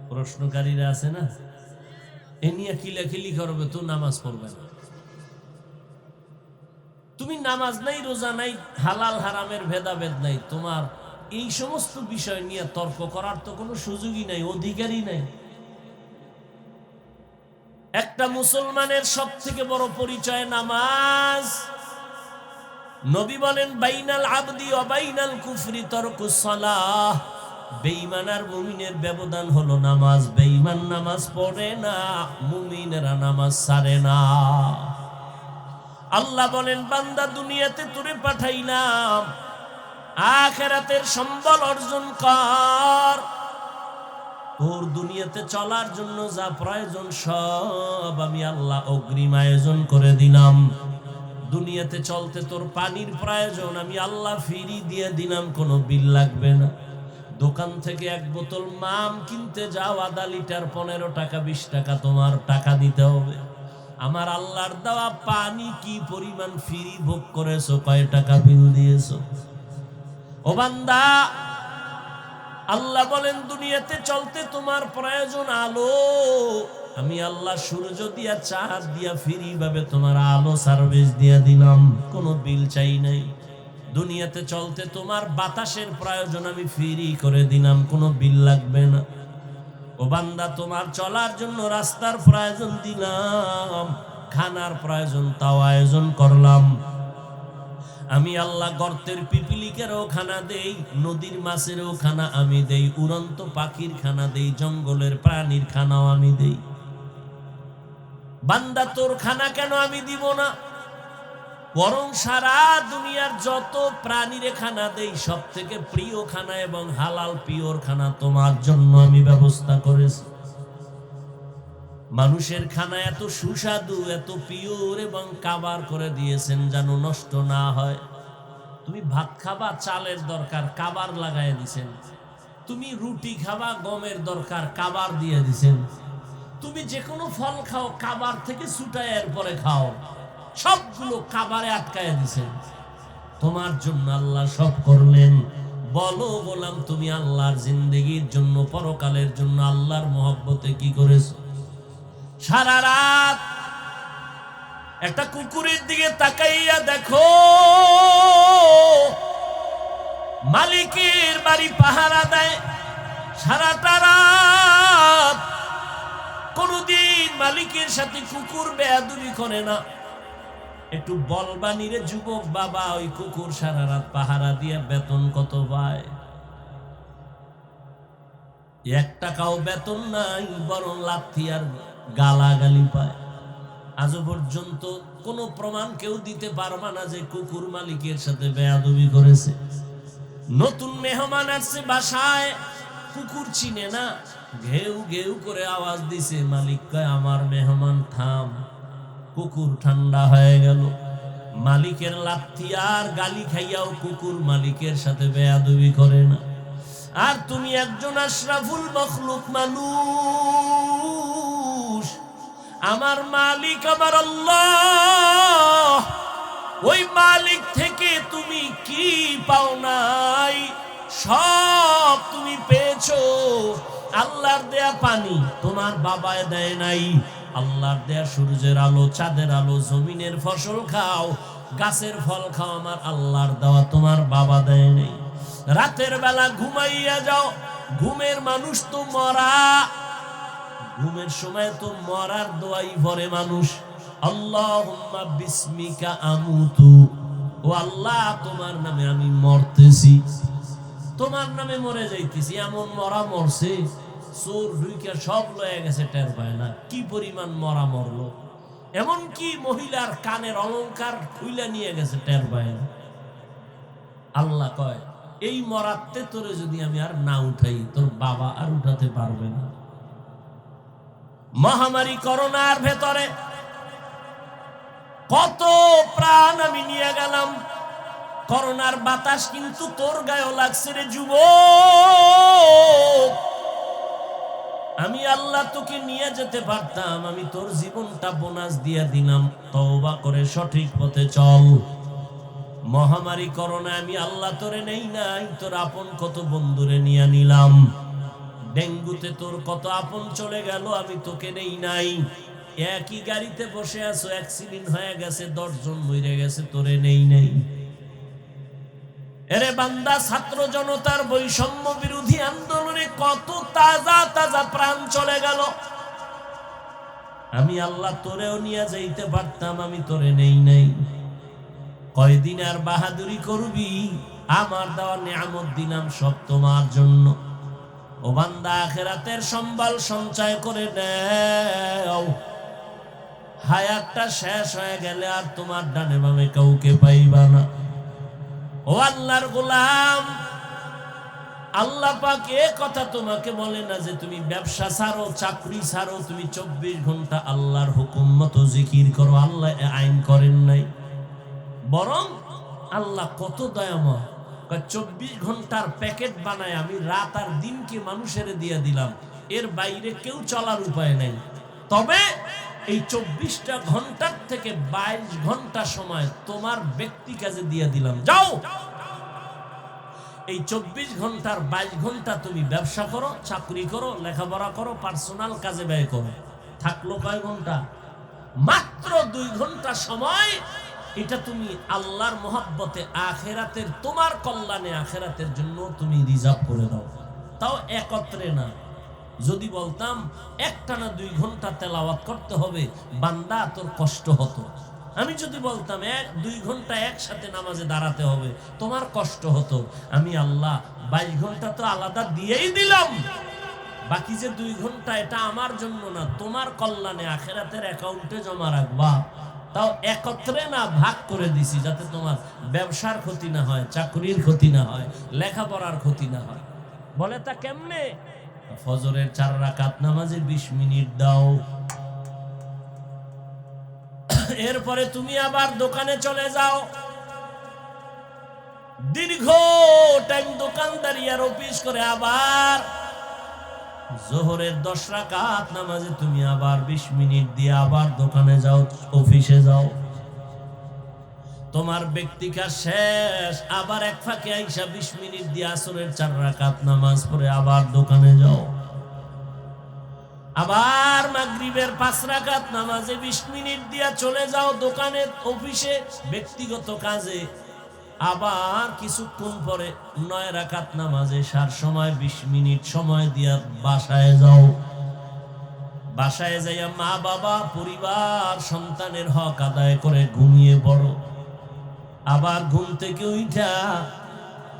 প্রশ্নকারীরা আছে না, এ নিয়ে কিলাকিলি করবে, তো নামাজ পড়বে না। তুমি নামাজ নাই, রোজা নাই, হালাল হারামের ভেদাভেদ নাই, তোমার এই সমস্ত বিষয় নিয়ে তর্ক করার তো কোনো সুযোগই নাই, অধিকারই নাই। একটা মুসলমানের সব থেকে বড় পরিচয় নামাজ। নবী বলেন, বাইনাল আবদি ওয়া বাইনাল কুফরি তারকুস সালাহ। বেঈমান আর মুমিনের ব্যবধান হলো নামাজ। বেঈমান নামাজ পড়ে না, মুমিনেরা নামাজ ছাড়ে না। আল্লাহ বলেন, বান্দা দুনিয়াতে তোরে পাঠাইলাম, আখিরাতের সম্বল অর্জন কর। তোর দুনিয়াতে চলার জন্য যা প্রয়োজন সব আমি আল্লাহ অগ্রিম আয়োজন করে দিলাম। দুনিয়াতে চলতে তোর পানির প্রয়োজন, আমি আল্লাহ ফ্রি দিয়ে দিলাম, কোনো বিল লাগবে না। দোকান থেকে এক বোতল মাম কিনতে যাও, আধা লিটার 15 টাকা 20 টাকা তোমার টাকা দিতে হবে। আমার আল্লাহর দেওয়া পানি কি পরিমাণ ফ্রি ভোগ করেছো, কয় টাকা বিল দিয়েছো? ও বান্দা, আল্লাহ বলেন, দুনিয়াতে চলতে তোমার প্রয়োজন আলো, আমি আল্লাহ সূর্য দিয়া চাঁদ দিয়া ফ্রি ভাবে তোমার আলো সার্ভিস দিয়া দিলাম, কোনো বিল চাই নাই। দুনিয়াতে চলতে তোমার বাতাসের প্রয়োজন, আমি ফ্রি করে দিলাম, কোনো বিল লাগবে না। ও বান্দা, তোমার চলার জন্য রাস্তার প্রয়োজন দিলাম, খানার প্রয়োজন তাও আয়োজন করলাম। আমি আল্লাহ গর্তের পিপিলিকেরও খানা দেই, নদীর মাছেরও খানা আমি দেই, উড়ন্ত পাখির খানা দেই, জঙ্গলের প্রাণীর খানাও আমি দেই। বান্দা, তোর খানা কেন আমি দিব না? বরং সারা দুনিয়ার যত প্রাণীরে খানা দেই, সব থেকে প্রিয় খানা এবং হালাল পিওর খানা তোমার জন্য আমি ব্যবস্থা করেছি। মানুষের খানা এত সুস্বাদু, এত পিওর এবং কাবার করে দিয়েছেন যেন নষ্ট না হয়। তুমি ভাত খাবা, চালের দরকার, কাবার লাগাই দিছেন। তুমি রুটি খাবা, গমের দরকার, কাবার দিয়ে দিছেন। তুমি যে কোনো ফল খাও, কাবার থেকে ছুটায় এরপরে খাও, সবগুলো কাবারে আটকায় দিছেন। তোমার জন্য আল্লাহ সব করলেন। বলো গোলাম, তুমি আল্লাহর জিন্দেগির জন্য, পরকালের জন্য আল্লাহর মহব্বতে কি করেছো? সারা রাত একটা কুকুরের দিকে তাকাইয়া দেখো, মালিকের বাড়ি পাহারা দেয় সারাটা রাত, কোনদিন মালিকের সাথে কুকুর বেয়াদবি করে না। একটু বলবানি রে যুবক বাবা, ওই কুকুর সারা রাত পাহারা দিয়ে বেতন কত পায়? 1 টাকাও বেতন নাই, বরং লাথি আর গালাগালি পায়। আজও পর্যন্ত কোনো প্রমাণ কেউ দিতে পারবে না যে কুকুর মালিকের সাথে বেয়াদবি করেছে। নতুন মেহমান আসছে বাসায়, কুকুর চিনে না, ঘেউ ঘেউ করে আওয়াজ দিছে, মালিক কয় আমার মেহমান থাম। কুকুর ঠান্ডা হয়ে গেল। মালিকের লাথি আর গালি খাইয়াও কুকুর মালিকের সাথে বেয়াদবি করে না। আর তুমি একজন আশরাফুল মখলুক মানুষ, আমার মালিক আমার আল্লাহ, ওই মালিক থেকে তুমি কি পাও নাই? সব তুমি পেয়েছো। আল্লাহর দেয়া পানি তোমার বাবায় দেয় নাই, আল্লাহর দেয়া সূর্যের আলো, চাঁদের আলো, জমিনের ফসল খাও, গাছের ফল খাও, আমার আল্লাহর দেওয়া, তোমার বাবা দেয় নাই। রাতের বেলা ঘুমাইয়া যাও, ঘুমের মানুষ তো মরা, ঘুমের সময় তো মরার দোয়াই পড়ে মানুষ। আল্লাহুম্মা বিসমিকা আমুতু, ও আল্লাহ তোমার নামে আমি মরতেছি, তোমার নামে মরে যাইতেছি। এমন মরা মরছে, চোর ঢুইকা সব লয়ে গেছে, টের পায় না কি পরিমাণ মরা মরলো। এমন কি মহিলার কানের অলংকার খুইলা নিয়ে গেছে, টের পায় না। আল্লাহ কয়, এই মরাতে তোরে যদি আমি আর না উঠাই, তোর বাবা আর উঠাতে পারবে না। মহামারী করোনার ভেতরে কত প্রাণ আমি নিয়ে গেলাম, করোনার বাতাস কিন্তু তোর গায়েও লাগছে রে যুবক। আমি আল্লাহ তোকে নিয়ে যেতে পারতাম, আমি তোর জীবনটা বোনাস দিয়ে দিলাম, তওবা করে সঠিক পথে চল। মহামারী করোনা আমি আল্লাহ তোরে নেই নাই, তোর আপন কত বন্ধুরে নিয়ে নিলাম। ডেঙ্গুতে তোর কত আপন চলে গেল, আমি তোকে নেই নাই। একই গাড়িতে বসে আছো, অ্যাক্সিডেন্ট হয়ে গেছে, 10 জন মরে গেছে, তোরে নেই নাই। এরে বান্দা, ছাত্র জনতার বৈষম্য বিরোধী আন্দোলনে কত তাজা তাজা প্রাণ চলে গেল, আমি আল্লাহ তোরেও নিয়ে যাইতে পারতাম, আমি তোরে নেই নাই। কয়দিন আর বাহাদুরি করবি? আমার দেওয়া নিয়ামত দিলাম সব তোমার জন্য। ও বান্দা, আখিরাতের সম্বল সঞ্চয় করে নাও, হায়াতটা শেষ হয়ে গেলে আর তোমার ডানে বামে কাউকে পাইবা না। ও আল্লাহর গোলাম, আল্লাহ পাক এ কথা তোমাকে বলে না যে তুমি ব্যবসা ছাড়ো, চাকরি ছাড়ো, তুমি 24 ঘন্টা আল্লাহর হুকুম মতো জিকির করো। আল্লাহ আইন করেন নাই, বরং আল্লাহ কত দয়াময়, 24 ঘন্টার প্যাকেট বানায় আমি রাত আর দিনকে মানুষের দিয়ে দিলাম, এর বাইরে কেউ চলার উপায় নাই। তবে এই 24টা ঘন্টার থেকে 22 ঘন্টা সময় তোমার ব্যক্তি কাজে দিয়ে দিলাম, যাও এই 24 ঘন্টার 22 ঘন্টা তুমি ব্যবসা করো, চাকরি করো, লেখাপড়া করো, পার্সোনাল কাজে ব্যয় করো। থাকলো কয় ঘন্টা? মাত্র 2 ঘন্টা সময়। এটা তুমি আল্লাহর মহব্বতে, আখেরাতের তোমার কল্যাণে, আখেরাতের জন্য তুমি রিজার্ভ করে দাও। তাও একত্রে না। যদি বলতাম একটানা 2 ঘন্টা তেলাওয়াত করতে হবে, বান্দা তোর কষ্ট হতো। আমি যদি বলতাম 2 ঘন্টা একসাথে নামাজে দাঁড়াতে হবে, তোমার কষ্ট হতো। আমি আল্লাহ 22 ঘন্টা তো আলাদা দিয়েই দিলাম, বাকি যে 2 ঘন্টা এটা আমার জন্য না, তোমার কল্যাণে আখেরাতের অ্যাকাউন্টে জমা রাখবা। তাও একত্রে না, ভাগ করে দিছি, যাতে তোমার ব্যবসার ক্ষতি না হয়, চাকরির ক্ষতি না হয়, লেখাপড়ার ক্ষতি না হয়। বলে তা কেমনে? ফজরের 4 রাকাত নামাজে 20 মিনিট দাও, এরপরে তুমি আবার দোকানে চলে যাও, দীর্ঘ টাইম দোকানদারি আর অফিস করে আবার জোহরের 10 রাকাত নামাজে তুমি আবার 20 মিনিট দিয়ে আবার দোকানে যাও, অফিসে যাও। তোমার ব্যক্তিকা শেষ, আবার এক ফাঁকে আইসা 20 মিনিট দিয়ে আসরের 4 রাকাত নামাজ পড়ে আবার দোকানে যাও। আবার মাগরিবের 5 রাকাত নামাজে 20 মিনিট দিয়া চলে যাও দোকানে, অফিসে, ব্যক্তিগত কাজে। আবার কিছুক্ষণ পরে 9 রাকাত নামাজে সার সময় 20 মিনিট সময় দিয়া বাসায় যাও। বাসায় যাইয়া মা বাবা, পরিবার, সন্তানের হক আদায় করে ঘুমিয়ে পড়ো। আবার ঘুম থেকে উঠা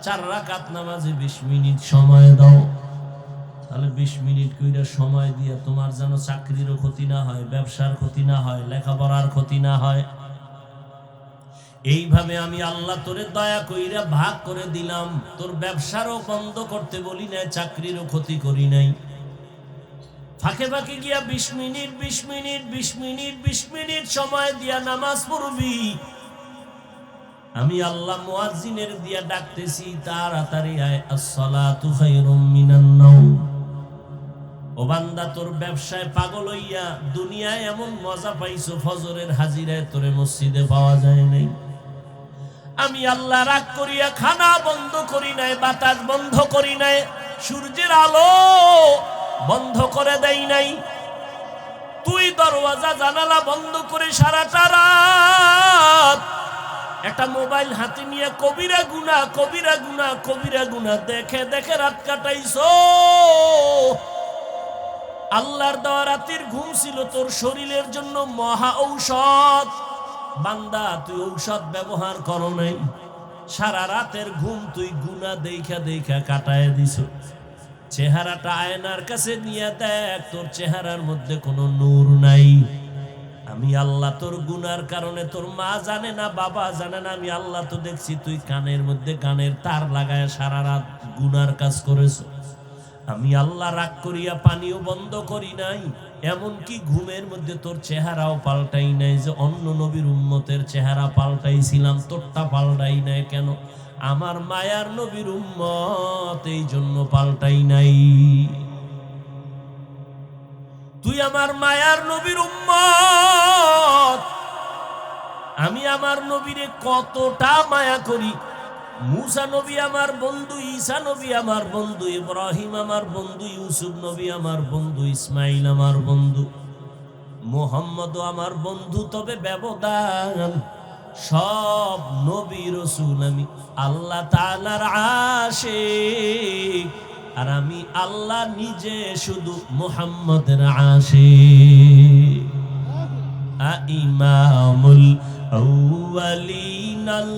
4 রাকাত নামাজে 20 মিনিট সময় দাও। তাহলে 20 মিনিট কইরা সময় দিয়ে তোমার যেন চাকরিরও ক্ষতি না হয়, ব্যবসার ক্ষতি না হয়, লেখাপড়ার ক্ষতি না হয়। এইভাবে আমি আল্লাহ তোরে দয়া কইরা ভাগ করে দিলাম। তোর ব্যবসারও বন্ধ করতে বলি নাই, চাকরিরও ক্ষতি করি নাই। ফাঁকে ফাঁকে গিয়া 20 মিনিট 20 মিনিট 20 মিনিট 20 মিনিট সময় দিয়া নামাজ পড়বি। আমি আল্লাহ মুয়াজ্জিনের দিয়া ডাকতেছি, তাড়াতাড়ি আয়, আসসালাতু খায়রুম মিনান নাওম। ও বান্দা, তোর ব্যবসায় পাগল হইয়া দুনিয়ায় এমন মজা পাইছো, ফজরের হাজিরায় তোরে মসজিদে পাওয়া যায় নাই। আমি আল্লাহ রাগ করিয়া খানা বন্ধ করি নাই, বাতাস বন্ধ করি নাই, সূর্যের আলো বন্ধ করে দেই নাই। তুই দরওয়াজা জানালা বন্ধ করে সারাটা রাত একটা মোবাইল হাতে নিয়ে কবিরা গুনাহ কবিরা গুনাহ কবিরা গুনাহ দেখে দেখে রাত কাটাইছো। আল্লাহর দেওয়া রাতের ঘুম ছিল তোর শরীরের জন্য মহা ঔষধ। বান্দা তুই ঔষধ ব্যবহার করো নাই, সারা রাতের ঘুম তুই গুনাহ দেখা দেখা কাটায় দিছ। চেহারাটা আয়নার কাছে নিয়ে দেখ, তোর চেহারার মধ্যে কোনো নূর নাই। আমি আল্লাহ তোর গুনার কারণে, তোর মা জানে না, বাবা জানে না, আমি আল্লাহ তো দেখছি তুই কানের মধ্যে কানের তার লাগায় সারা রাত গুনার কাজ করেছ। আমি আল্লাহ রাগ করিয়া পানিও বন্ধ করি নাই, এমনকি ঘুমের মধ্যে তোর চেহারাও পাল্টাই নাই। যে অন্য নবীর উম্মতের চেহারা পাল্টাইছিলাম, তোরটা পাল্টাই নাই কেন? আমার মায়ার নবীর উম্মত, এই জন্য পাল্টাই নাই। তুই আমার মায়ার নবীর উম্মত, আমি আমার নবীরে কতটা মায়া করি। মুসা নবী আমার বন্ধু, ঈসা নবী আমার বন্ধু, ইব্রাহিম আমার বন্ধু, ইউসুফ নবী আমার বন্ধু, ইসমাইল আমার বন্ধু, মুহাম্মদ আমার বন্ধু। তবে ব্যবধান, সব নবী রাসূল আমি আল্লাহ তাআলার আশিক, আর আমি আল্লাহ নিজে শুধু মুহাম্মদের আশিক। ইমামুল আউয়ালিনাল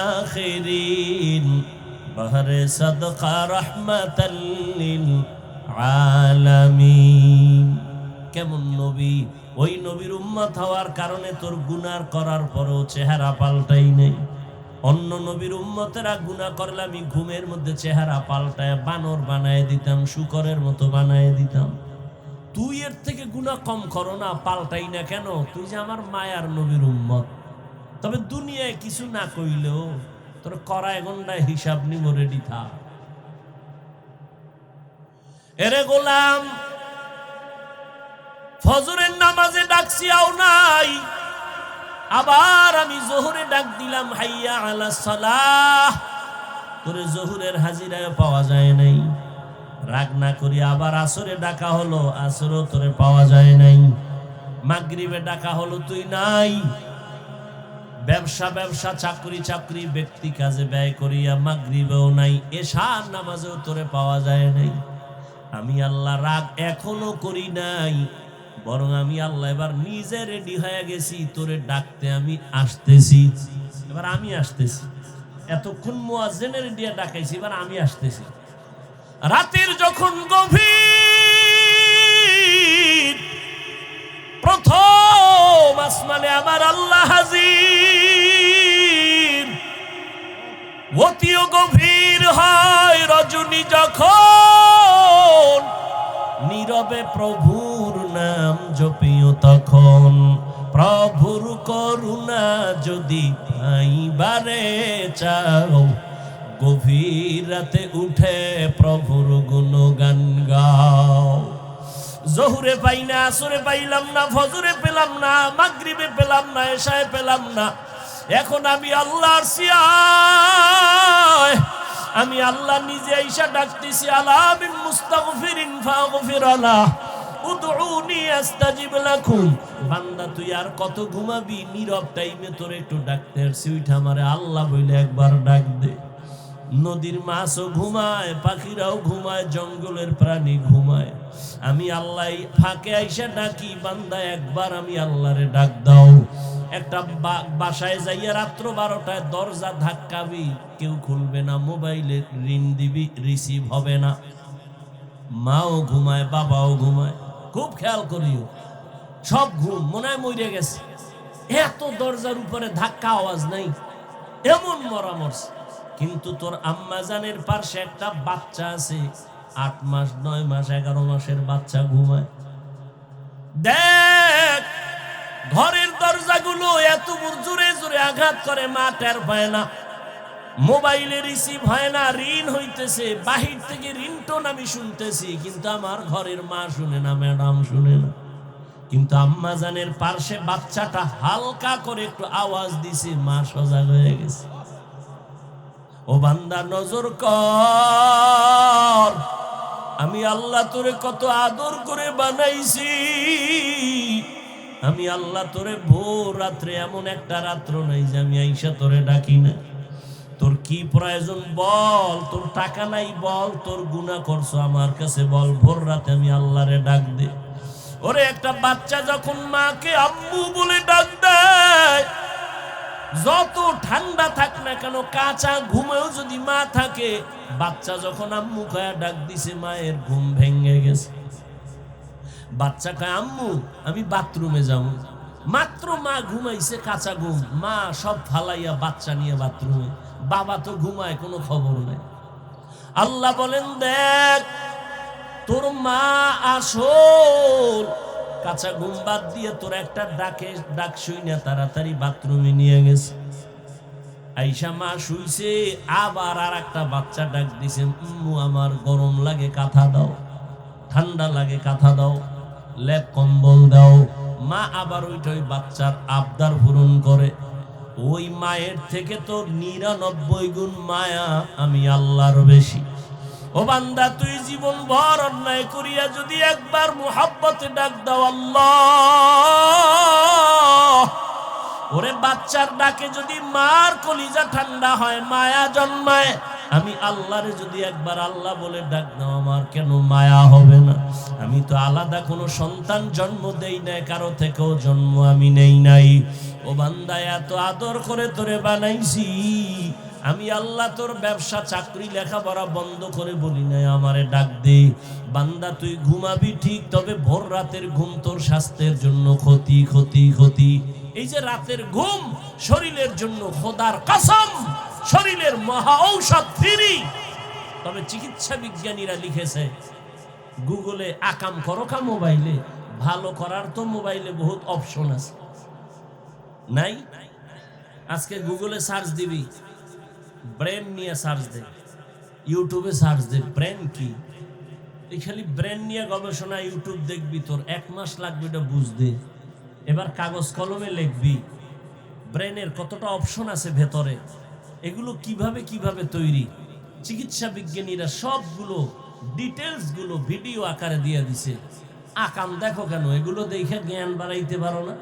আখিরিন বহরে সাদকা রাহমাতাল লিল আলামিন। কেমন নবী? ওই নবীর উম্মত হওয়ার কারণে তোর গুনাহ করার পরও চেহারা পাল্টাই নেই। অন্য নবীর উম্মতেরা গুনাহ করলে আমি ঘুমের মধ্যে চেহারা পাল্টায় বানর বানায় দিতাম, শুকরের মতো বানায় দিতাম। তুই এর থেকে গুনাহ কম করো না, পাল্টাই না কেন? তুই যে আমার মায়ার নবীর উম্মত। তবে দুনিয়ায় কিছু না কইলেও তোর করায় গন্ডায় হিসাব নিব, রেডি থাক। এরে গোলাম, ফজরের নামাজে ডাকছি আও নাই, আবার আমি জোহরে ডাক দিলাম হাইয়া আলাস সালাহ, তোরে জোহরের হাজিরায় পাওয়া যায় নাই। রাগ না করি আবার আসরে ডাকা হলো, আসরও তোরে পাওয়া যায় নাই। মাগরিবে ডাকা হলো, তুই নাই। ব্যবসা ব্যবসা, চাকরি চাকরি, ব্যক্তি কাজে ব্যয় করিয়া মাগরিবেও নাই, এশার নামাজেও তোরে পাওয়া যায় নাই। আমি আল্লাহ রাগ এখনো করি নাই, বরং আমি আল্লাহ এবার নিজে রেডি হয়ে গেছি, তোরে ডাকতে আমি আসতেছি। এবার আমি আসতেছি, এতক্ষণ মুয়াজ্জিনের দিয়া ডাকাইছি, এবার আমি আসতেছি। রাতের যখন গভীর, প্রথম আসমানে আমার আল্লাহ হাজির। অতিও গভীর হয় রজনী যখন, নীরবে প্রভুর নাম জপিও তখন। প্রভুর করুণা যদি পাইবারে চাও, গভীর রাতে উঠে প্রভুর গুণগান গাও। জোহরে পাই না, আসরে পাইলাম না, ফজরে পেলাম না, মাগরিবে পেলাম না, এশায় পেলাম না। এখন আমি আল্লাহর সিয়ায়, আমি আল্লাহ নিজে আইসা ডাকতেছি, আলা বিন মুস্তাগফিরিন ফাগফির লাহ, উদউনি আস্তাজিব লাকুম। বান্দা তুই আর কত ঘুমাবি? নীরব টাইমে তোর একটু ডাকতে আসছি, উঠা আমারে আল্লাহ বইলে একবার ডাক দে। নদীর মাছও ঘুমায়, পাখিরাও ঘুমায়, জঙ্গলের প্রাণী ঘুমায়, আমি আল্লাহ ফাঁকে আইসা ডাকি, বান্দা একবার আমি আল্লাহরে ডাক দাও। একটা বাসায় যাইয়া রাত্র 12টায় দরজা ধাক্কাবি, কেউ খুলবে না, মোবাইলে রিং দিবি, রিসিভ হবে না। মাও ঘুমায়, বাবাও ঘুমায়, খুব খেয়াল করিও, সব ঘুম, মনে হয় মরে গেছে। এত দরজার উপরে ধাক্কা, আওয়াজ নাই, এমন মরা মরছে। কিন্তু তোর আম্মাজানের পাশে একটা বাচ্চা আছে, 8 মাস 9 মাস 11 মাসের বাচ্চা ঘুমায়। দেখ, ঘরের দরজাগুলো এত জোরে জোরে আঘাত করে, মা টের পায় না, মোবাইলে রিসিভ হয় না, রিং হইতেছে, বাহির থেকে রিংটোন আমি শুনতেছি, কিন্তু আমার ঘরের মা শুনে না, ম্যাডাম শুনে না। কিন্তু আম্মাজানের পাশে বাচ্চাটা হালকা করে একটু আওয়াজ দিছে, মা সজাগ হয়ে গেছে। ও বান্দা, নজর কর, আমি আল্লাহ তোরে কত আদর করে বানাইছি, আমি আল্লাহ তোরে ভোর রাত্রে এমন একটা রাত্র নাই যে আমি আইসা তোরে ডাকি না। তোর কি প্রয়োজন বল, তোর টাকা নাই বল, তোর গুনাহ করছো আমার কাছে বল, ভোর রাতে আমি আল্লাহরে ডাক দে। ওরে একটা বাচ্চা যখন মাকে আম্মু বলে ডাক দেয়, যত ঠান্ডা থাক না কেন, কাঁচা ঘুমেও যদি মা থাকে, বাচ্চা যখন আম্মু কয়া ডাক দিছে মায়ের ঘুম ভেঙে গেছে। বাচ্চা কয় আম্মু আমি বাথরুমে যাবো, মাত্র মা ঘুমাইছে কাঁচা ঘুম, মা সব ফালাইয়া বাচ্চা নিয়ে বাথরুমে, বাবা তো ঘুমায় কোনো খবর নাই। আল্লাহ বলেন দেখ তোর মা আসল কাঁচা ঘুম বাদ দিয়ে তোর একটা ডাক শুই না তাড়াতাড়ি বাথরুমে নিয়ে গেছে। আইসা মা শুইছে, আবার আর একটা বাচ্চা ডাক দিছে, আমার গরম লাগে কাঁথা দাও, ঠান্ডা লাগে কাঁথা দাও, লেপ কম্বল দাও। মা আবার ওই বাচ্চার আবদার পূরণ করে। ওই মায়ের থেকে তো 99 গুণ মায়া আমি আল্লাহর বেশি। ও বান্দা তুই জীবন ভর অন্যায় করিয়া যদি একবার মুহাব্বতে ডাক দাও আল্লাহ, ওরে বাচ্চার ডাকে যদি মার কলিজা ঠান্ডা হয়, মায়া জন্মায়, আমি আল্লাহরে যদি একবার আল্লাহ বলে ডাক দাও, আমার কেন মায়া হবে না? আমি তো আলাদা কোনো সন্তান জন্ম দেই নাই, কারো থেকেও জন্ম আমি নেই নাই। ও বান্দা এত আদর করে তোরে বানাইছি, আমি আল্লাহ তোর ব্যবসা চাকরি লেখাপড়া বন্ধ করে বলি নাই আমারে ডাক দে। বান্দা তুই ঘুমাবি ঠিক, তবে ভোর রাতের ঘুম তোর স্বাস্থ্যের জন্য ক্ষতি ক্ষতি ক্ষতি। এই যে রাতের ঘুম শরীরের জন্য খোদার কসম শরীরের মহা ঔষধ ফ্রি। তবে চিকিৎসা বিজ্ঞানীরা লিখেছে, গুগলে আকাম করো কা মোবাইলে, ভালো করার তো মোবাইলে বহুত অপশন আছে, নাই? আজকে গুগলে সার্চ দিবি, ব্রেন নিয়ে সার্চ দে, ইউটিউবে সার্চ দে ব্রেন কি, এই খালি ব্রেন নিয়ে গবেষণা ইউটিউব দেখবি, তোর 1 মাস লাগবে এটা বুঝতে। এবার কাগজ কলমে লিখবি ব্রেনের কতটা অপশন আছে ভেতরে, এগুলো কিভাবে কিভাবে তৈরি। চিকিৎসা বিজ্ঞানীরা সবগুলো ডিটেলস গুলো ভিডিও আকারে দিয়ে দিছে। আকাম দেখো কেন? এগুলো দেখে জ্ঞান বাড়াইতে পারো না?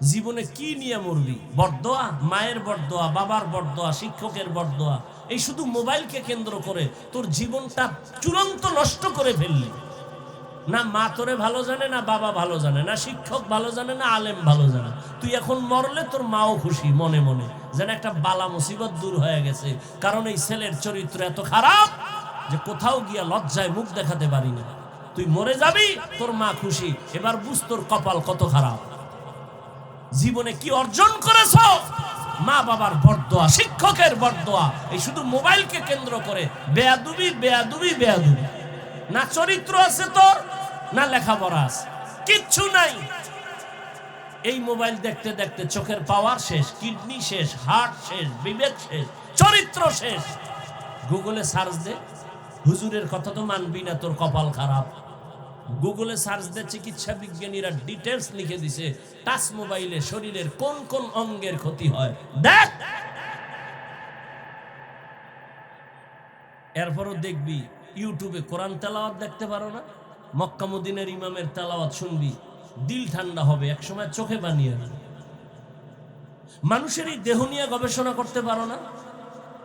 জীবনে কি নিয়ে মরবি? বরদোয়া, মায়ের বরদোয়া, বাবার বরদোয়া, শিক্ষকের বরদোয়া, এই শুধু মোবাইলকে কেন্দ্র করে তোর জীবনটা চূড়ান্ত নষ্ট করে ফেললি। না মা তোরে ভালো জানে, না বাবা ভালো জানে, না শিক্ষক ভালো জানে, না আলেম ভালো জানে। তুই এখন মরলে তোর মাও খুশি মনে মনে, যেন একটা বালা মুসিবত দূর হয়ে গেছে। কারণ এই ছেলের চরিত্র এত খারাপ যে কোথাও গিয়া লজ্জায় মুখ দেখাতে পারি না। তুই মরে যাবি, তোর মা খুশি। এবার বুঝ তোর কপাল কত খারাপ। জীবনে কি অর্জন করেছ? মা বাবার বরদোয়া, শিক্ষকের বরদোয়া, এই শুধু মোবাইলকে কেন্দ্র করে বেয়াদুবি বেয়াদুবি বেয়াদুবি। না চরিত্র আছে তোর, না লেখাপড়া আছে, কিচ্ছু নাই। এই মোবাইল দেখতে দেখতে চোখের পাওয়ার শেষ, কিডনি শেষ, হার্ট শেষ, বিবেক শেষ, চরিত্র শেষ। গুগলে সার্চ দে, হুজুরের কথা তো মানবি না, তোর কপাল খারাপ। গুগলে সার্চ দে, চিকিৎসা বিজ্ঞানীরা ডিটেলস লিখে দিছে টাচ মোবাইলে শরীরের কোন কোন অঙ্গের ক্ষতি হয় দেখ। এরপরও দেখবি ইউটিউবে কোরআন তেলাওয়াত দেখতে পারো না? মক্কা মদিনার ইমামের তেলাওয়াত শুনবি, দিল ঠান্ডা হবে, একসময় চোখে বানিয়ে। মানুষের এই দেহ নিয়ে গবেষণা করতে পারো না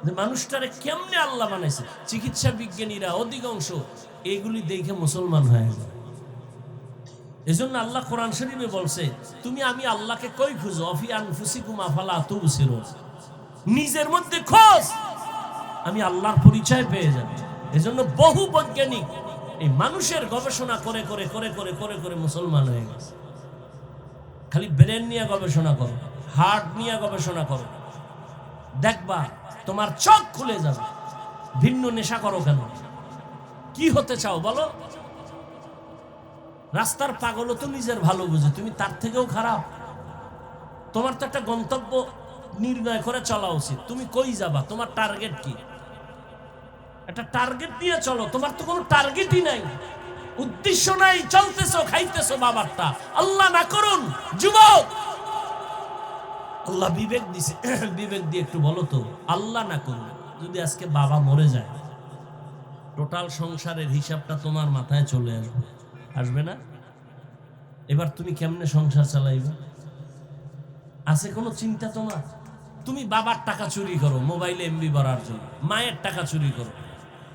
যে মানুষটারে কেমনে আল্লাহ বানাইছে? চিকিৎসা বিজ্ঞানীরা অধিকাংশ এইগুলি দেখে মুসলমান হয়ে গেল। এজন্য আল্লাহ কোরআন শরীফে বলছে, তুমি আমি আল্লাহকে কই খুঁজো, অফি আনফুসিকুম আফালা তুবসিরুন, নিজের মধ্যে খোঁজ, আমি আল্লাহর পরিচয় পেয়ে যাবে। এজন্য বহু বৈজ্ঞানিক এই মানুষের গবেষণা করে করে করে করে করে করে মুসলমান হয়ে গেছে। খালি ব্রেন নিয়ে গবেষণা করো, হার্ট নিয়ে গবেষণা করো, দেখবা তোমার চোখ খুলে যাবে। ভিন্ন নেশা করো কেন? কি হতে চাও বলো? রাস্তার পাগলও তো নিজের ভালো বুঝে, তুমি তার থেকেও খারাপ। তোমার তো একটা গন্তব্য নির্ণয় করে চলা উচিত। তুমি কই যাবা? তোমার টার্গেট কি? একটা টার্গেট নিয়ে চলো। তোমার তো কোনো টার্গেটই নাই, উদ্দেশ্য নাই, চলতেছো খাইতেছো বাবারটা। আল্লাহ না করুন যুবক, আল্লাহ বিবেক দিছে, বিবেক দিয়ে একটু বলো তো, আল্লাহ না করুন যদি আজকে বাবা মরে যায়, টোটাল সংসারের হিসাবটা তোমার মাথায় চলে আসবে, আসবে না? এবার তুমি কেমনে সংসার চালাইবা? আছে কোনো চিন্তা তোমার? তুমি বাবার টাকা চুরি করো মোবাইলে এমবি ভরার জন্য, মায়ের টাকা চুরি করো,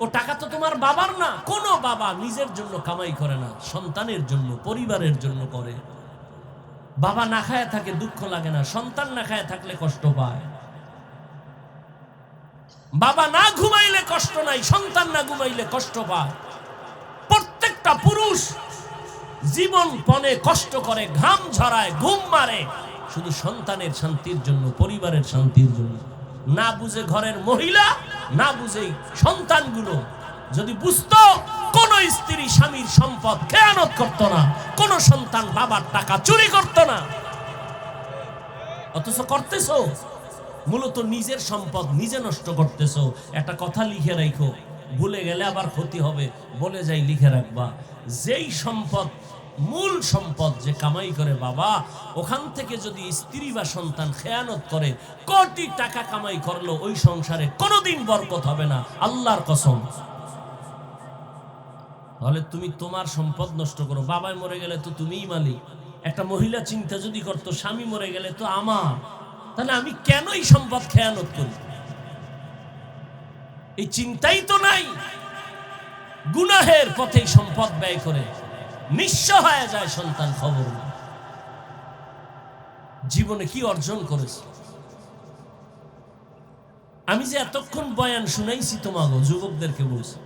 ও টাকা তো তোমার বাবার না। কোনো বাবা নিজের জন্য কামাই করে না, সন্তানের জন্য, পরিবারের জন্য করে। বাবা না খায় থাকে দুঃখ লাগে না, সন্তান না খায় থাকলে কষ্ট পায়। বাবা না ঘুমাইলে কষ্ট নাই, সন্তান না ঘুমাইলে কষ্ট পায়। প্রত্যেকটা পুরুষ জীবন পণে কষ্ট করে, ঘাম ঝরায়, ঘুম মারে শুধু সন্তানের শান্তির জন্য, পরিবারের শান্তির জন্য। না বুঝে ঘরের মহিলা, না বুঝে সন্তানগুলো। যদি বুঝতো, কোন স্ত্রী স্বামীর সম্পদ খেয়ানত করত না, কোন সন্তান বাবার টাকা চুরি করত না। অথচ করতেছো, মূলত নিজের সম্পদ নিজে নষ্ট করতেছো। একটা কথা লিখে রাখো, ভুলে গেলে আবার ক্ষতি হবে, বলে যাই লিখে রাখবা। যেই সম্পদ, মূল সম্পদ যে কামাই করে বাবা, ওখান থেকে যদি স্ত্রী বা সন্তান খেয়ানত করে, কোটি টাকা কামাই করলো ওই সংসারে কোনোদিন বরকত হবে না, আল্লাহর কসম। তাহলে তুমি তোমার সম্পদ নষ্ট করো। বাবায় মরে গেলে তো তুমিই মালিক। একটা মহিলা চিন্তা যদি করতো, স্বামী মরে গেলে তো আমার, তাহলে আমি কেন এই সম্পদ খেয়ানত করি? এই চিন্তাই তো নাই। গুনাহের পথে সম্পদ ব্যয় করে নিঃস্ব হয়ে যায় সন্তান, খবর নেই। জীবনে কি অর্জন করেছে? আমি যে এতক্ষণ বয়ান শুনাইছি তোমাকে, যুবকদেরকে বলছি,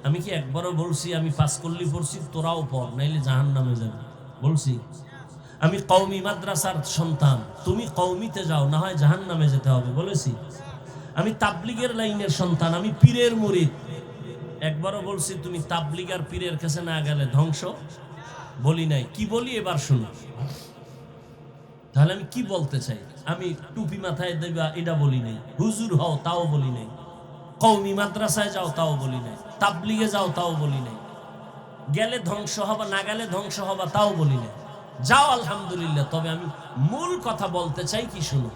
আমি কি একবারও বলছি আমি পাস করলি পড়ছি তোরাও পড়, নাইলে জাহান্নামে যাবে? বলছি? আমি কওমি মাদ্রাসার সন্তান, তুমি কওমিতে যাও, না হয় জাহান্নামে যেতে হবে, বলেছি? আমি তাবলিগের লাইনের সন্তান, আমি পীরের মুরিদ, একবারও বলছি তুমি তাবলিগ আর পীরের কাছে না গেলে ধ্বংস? বলি নাই। কি বলি এবার শুনো। তাহলে আমি কি বলতে চাই? আমি টুপি মাথায় দেবা এটা বলি নাই, হুজুর হও তাও বলি নাই, কওমি মাদ্রাসায় যাও তাও বলি নাই, তাবলিগে যাও তাও বলি নাই, গেলে ধ্বংস হবা না গেলে ধ্বংস হবা তাও বলি নাই। যাও আলহামদুলিল্লাহ। তবে আমি মূল কথা বলতে চাই কি শুনো।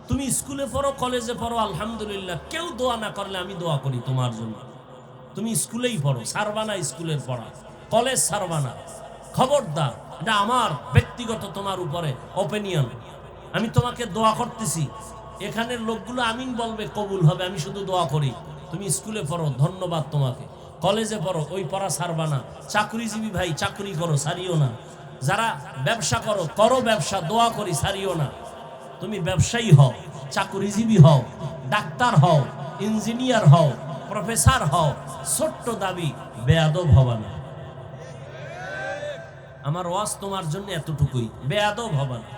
তুমি স্কুলে পড়ো, কলেজে পড়ো, আলহামদুলিল্লাহ। কেউ দোয়া না করলে আমি দোয়া করি তোমার জন্য। তুমি স্কুলেই পড়ো, সারবানা স্কুলের পড়া, কলেজ সারবানা, খবরদার। এটা আমার ব্যক্তিগত তোমার উপরে ওপিনিয়ন। আমি তোমাকে দোয়া করতেছি, এখানের লোকগুলো আমিন বলবে, কবুল হবে, আমি শুধু দোয়া করি। তুমি স্কুলে পড়ো, ধন্যবাদ তোমাকে। কলেজে পড়ো, ওই পড়া সারবানা। চাকরিজীবী ভাই, চাকরি করো, সারিও না। যারা ব্যবসা করো, করো ব্যবসা, দোয়া করি, সারিও না। তুমি ব্যবসায়ী হও, চাকরিজীবী হও, ডাক্তার হও, ইঞ্জিনিয়ার হও, প্রফেসর হও, ছোট্ট দাবি, বেয়াদব হবা না। আমার ওয়াজ তোমার জন্য এতটুকুই, বেয়াদব হবা না।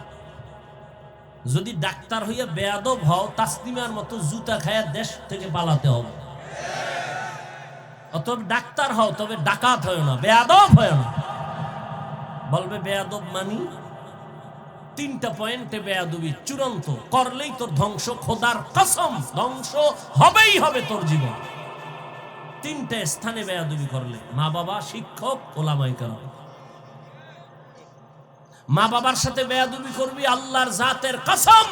যদি ডাক্তার হইয়া বেয়াদব হও, তাসলিমার মতো জুতা খায়া দেশ থেকে পালাতে হবে। অতএব ডাক্তার হও, তবে ডাকাত হয় না, বেয়াদব হয় না। বলবে বেয়াদব মানি, তিনটা পয়েন্টে বেয়াদবি চূড়ান্ত, করলেই তোর ধ্বংস, খোদার কসম ধ্বংস হবেই হবে তোর জীবন। তিনটা স্থানে বেয়াদবি করলে, মা বাবা, শিক্ষক, ওলামায়ে কেরাম। মা বাবার সাথে বেয়াদবি করবি, আল্লাহর জাতের কসম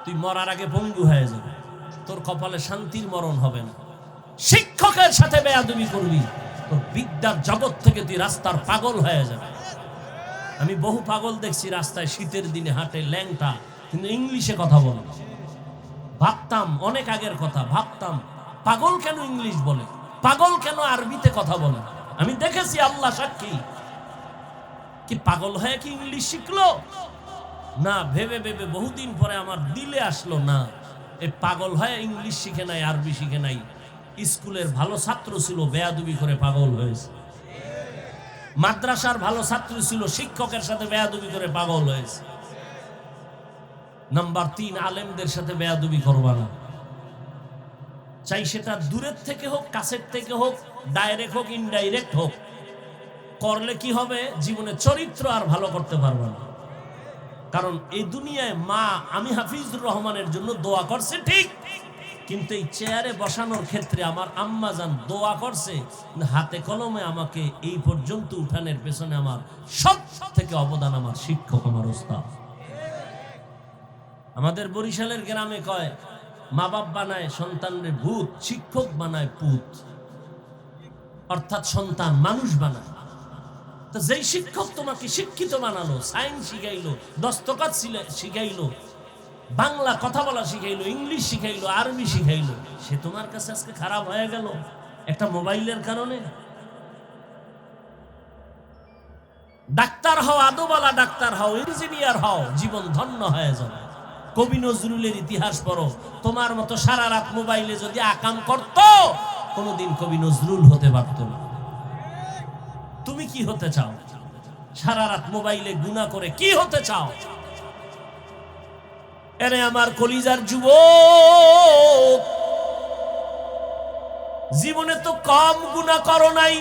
তুই মরার আগে পঙ্গু হয়ে যাবে, তোর কপালে শান্তির মরণ হবে না। শিক্ষকের সাথে বেয়াদবি করবি, তোর বিদ্যার জগৎ থেকে তুই রাস্তার পাগল হয়ে যাবে। আমি বহু পাগল দেখছি রাস্তায়, শীতের দিনে হাঁটে, ল্যাংটা, কিন্তু ইংলিশে কথা বলে। ভাবতাম, অনেক আগের কথা, ভাবতাম পাগল কেন ইংলিশ বলে, পাগল কেন আরবিতে কথা বলে। আমি দেখেছি, আল্লাহ সাক্ষী, কি পাগল হয়ে কি ইংলিশ শিখলো? না, ভেবে ভেবে বহুদিন পরে আমার দিলে আসলো, না, এই পাগল হয়ে ইংলিশ শিখে নাই, আরবি শিখে নাই। স্কুলের ভালো ছাত্র ছিল, বেয়াদবি করে পাগল হয়েছে। মাদ্রাসার ভালো ছাত্র ছিল, শিক্ষকের সাথে বেয়াদবি করে পাগল হয়েছে। নাম্বার 3, আলেমদের সাথে বেয়াদবি করবা না। চাই সেটা দূরের থেকে হোক, কাছের থেকে হোক, ডাইরেক্ট হোক, ইনডাইরেক্ট হোক। করলে কি হবে? জীবনে চরিত্র আর ভালো করতে পারবে না। কারণ এই দুনিয়ায় মা, আমি হাফিজুর রহমানের জন্য দোয়া করছে ঠিক, কিন্তু এই চেয়ারে বসানোর ক্ষেত্রে আমার আম্মা জান দোয়া করছে, হাতে কলমে আমাকে এই পর্যন্ত উঠানের পেছনে আমার সব থেকে অবদান আমার শিক্ষক, আমার ওস্তাদ। আমাদের বরিশালের গ্রামে কয়, মা বাপ বানায় সন্তানের ভূত, শিক্ষক বানায় পুত। অর্থাৎ সন্তান মানুষ বানায়। তো যেই শিক্ষক তোমাকে শিক্ষিত বানালো, সায়েন্স শিখাইলো, দস্তখত শিখাইলো, বাংলা কথা বলা শিখাইলো, ইংলিশ শিখাইলো, আরবি শিখাইলো, সে তোমার কাছে আজকে খারাপ হয়ে গেল একটা মোবাইলের কারণে। ডাক্তার হও, আদোবালা ডাক্তার হও, ইঞ্জিনিয়ার হও, জীবন ধন্য হয়ে যাবে। কবি নজরুলের ইতিহাস পড়ো, তোমার মতো সারা রাত মোবাইলে যদি আকাম করত, কোনোদিন কবি নজরুল হতে পারত না। তুমি কি হতে চাও? সারা রাত মোবাইলে গুনাহ করে কি হতে চাও? এরে আমার কলিজার যুবক, জীবনে তো কম গুনাহ করো নাই,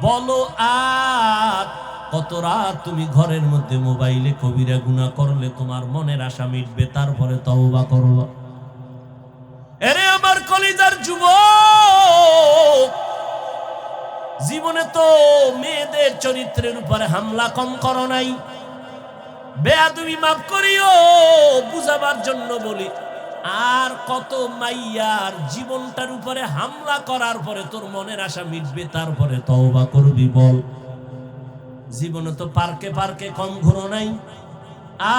বলো আর কত রাত তুমি ঘরের মধ্যে মোবাইলে কবিরা গুনাহ করলে তোমার মনের আশা মিটবে, তারপরে তওবা করো। এরে আমার কলিজার যুবক, জীবনে তো মেয়েদের চরিত্রের উপরে হামলা কম করো নাই। বেয়াদবি মাফ করিও, বুঝাবার জন্য বলি। আর কত মাইয়ার জীবনটার উপরে হামলা করার পরে তোর মনের আশা মিটবে, তারপরে তওবা করবি বল। জীবনে তো পার্কে পার্কে কম ঘুরো নাই,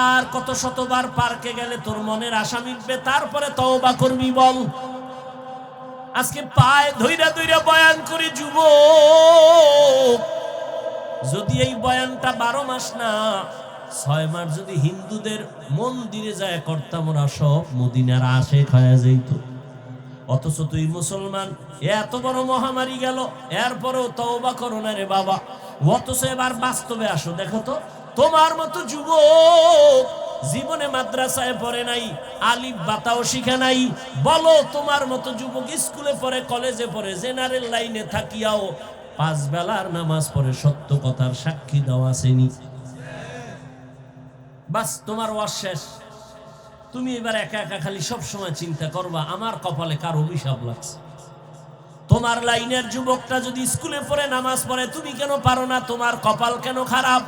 আর কত শতবার পার্কে গেলে তোর মনের আশা মিটবে, তারপরে তওবা করবি বল। আজকে পায়ে ধইরা ধইরা বয়ান করি যুবক, যদি এই বয়ানটা 12 মাস না 6 মাস যদি হিন্দুদের মন্দিরে যায় করতাম, ওরা সব মদিনার আশেক হয়ে যাইত। অথচ তুই মুসলমান, এত বড় মহামারী গেল, এরপরেও তওবা করো না রে বাবা। অথচ এবার বাস্তবে আসো, দেখো তো তোমার মতো যুবক জীবনে মাদ্রাসায় পড়ে নাই, আলিফ বাতাও শিখে নাই। বলো তোমার মতো যুবক স্কুলে পড়ে, কলেজে পড়ে, জেনারেল লাইনে থাকিয়াও 5 বেলার নামাজ পড়ে, সত্য কথার সাক্ষী দেওয়া আসেনি। বাস তোমার ওয়াজ শেষ। তুমি এবার একা একা খালি সব সময় চিন্তা করবা আমার কপালে কার অভিশাপ লাগছে। তোমার লাইনের যুবকটা যদি স্কুলে পড়ে নামাজ পড়ে, তুমি কেন পারো না? তোমার কপাল কেন খারাপ?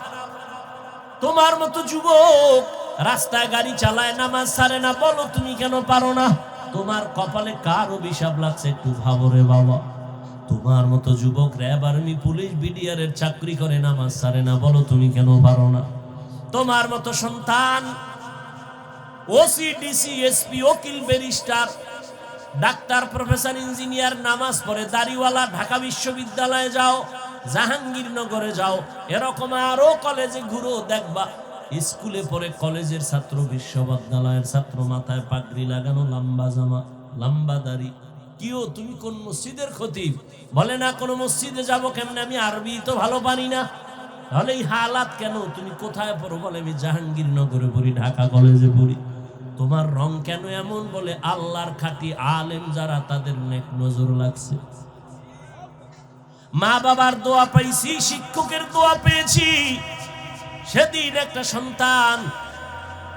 তোমার মতো যুবক রাস্তায় গাড়ি চালায়, নামাজ ছাড়ে না, বলো তুমি কেন পারো না? তোমার কপালে কার অভিশাপ লাগছে একটু ভাবো রে বাবা। তোমার মতো যুবক র্যাব, আর্মি, পুলিশ, বিডিআর এর চাকরি করে, নামাজ ছাড়ে না, বলো তুমি কেন পারো না? তোমার মতো সন্তান ওসি, ডিসি, এসপি, উকিল, ব্যারিস্টার, ডাক্তার, প্রফেসর, ইঞ্জিনিয়ার, নামাজ পড়ে, দাড়িওয়ালা, ঢাকা বিশ্ববিদ্যালয়ে যাও, জাহাঙ্গীরনগরে যাও, এরকম আরো কলেজে ঘুরো, দেখবা স্কুলে পড়ে কলেজের ছাত্র, বিশ্ববিদ্যালয়ের ছাত্র, মাথায় পাগড়ি লাগানো, লম্বা জামা, লম্বা দাড়ি। কিও তুমি কোন মসজিদের খতিব? বলে না কোন মসজিদে যাব কেমনে, আমি আরবি তো ভালো পারি না। তাহলে এই হালাত কেন? তুমি কোথায় পড়ো? বলে আমি জাহাঙ্গীরনগরে পড়ি, ঢাকা কলেজে পড়ি। তোমার রং কেন এমন? বলে আল্লাহর খাঁটি আলেম যারা, তাদের নেক নজর লাগছে। মা বাবার দোয়া পাইছি, শিক্ষকের দোয়া পেয়েছি। সেদিন একটা সন্তান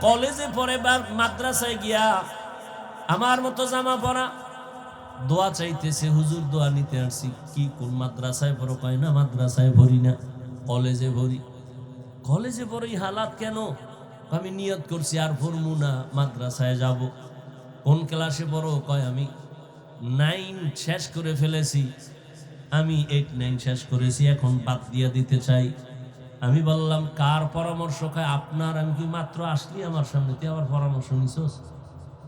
কলেজে পড়ে বা মাদ্রাসায় গিয়া আমার মতো জামা পরা দোয়া চাইতেছে, হুজুর দোয়া নিতে আসছি। কি কোন মাদ্রাসায় পড়ো? কয় না মাদ্রাসায় পড়ি না, কলেজে পড়ি। কলেজে পড়ি হালাত কেন? আমি নিয়ত করছি আর পড়বো না, মাদ্রাসায় যাব। কোন ক্লাসে পড়ো? কয় আমি 9 শেষ করে ফেলেছি, আমি 8, 9 শেষ করেছি, এখন বাদ দিয়ে দিতে চাই। আমি বললাম কার পরামর্শ? কয় আপনার। আমি কি মাত্র আসলি আমার সামনে, তুই আবার পরামর্শ নিছস?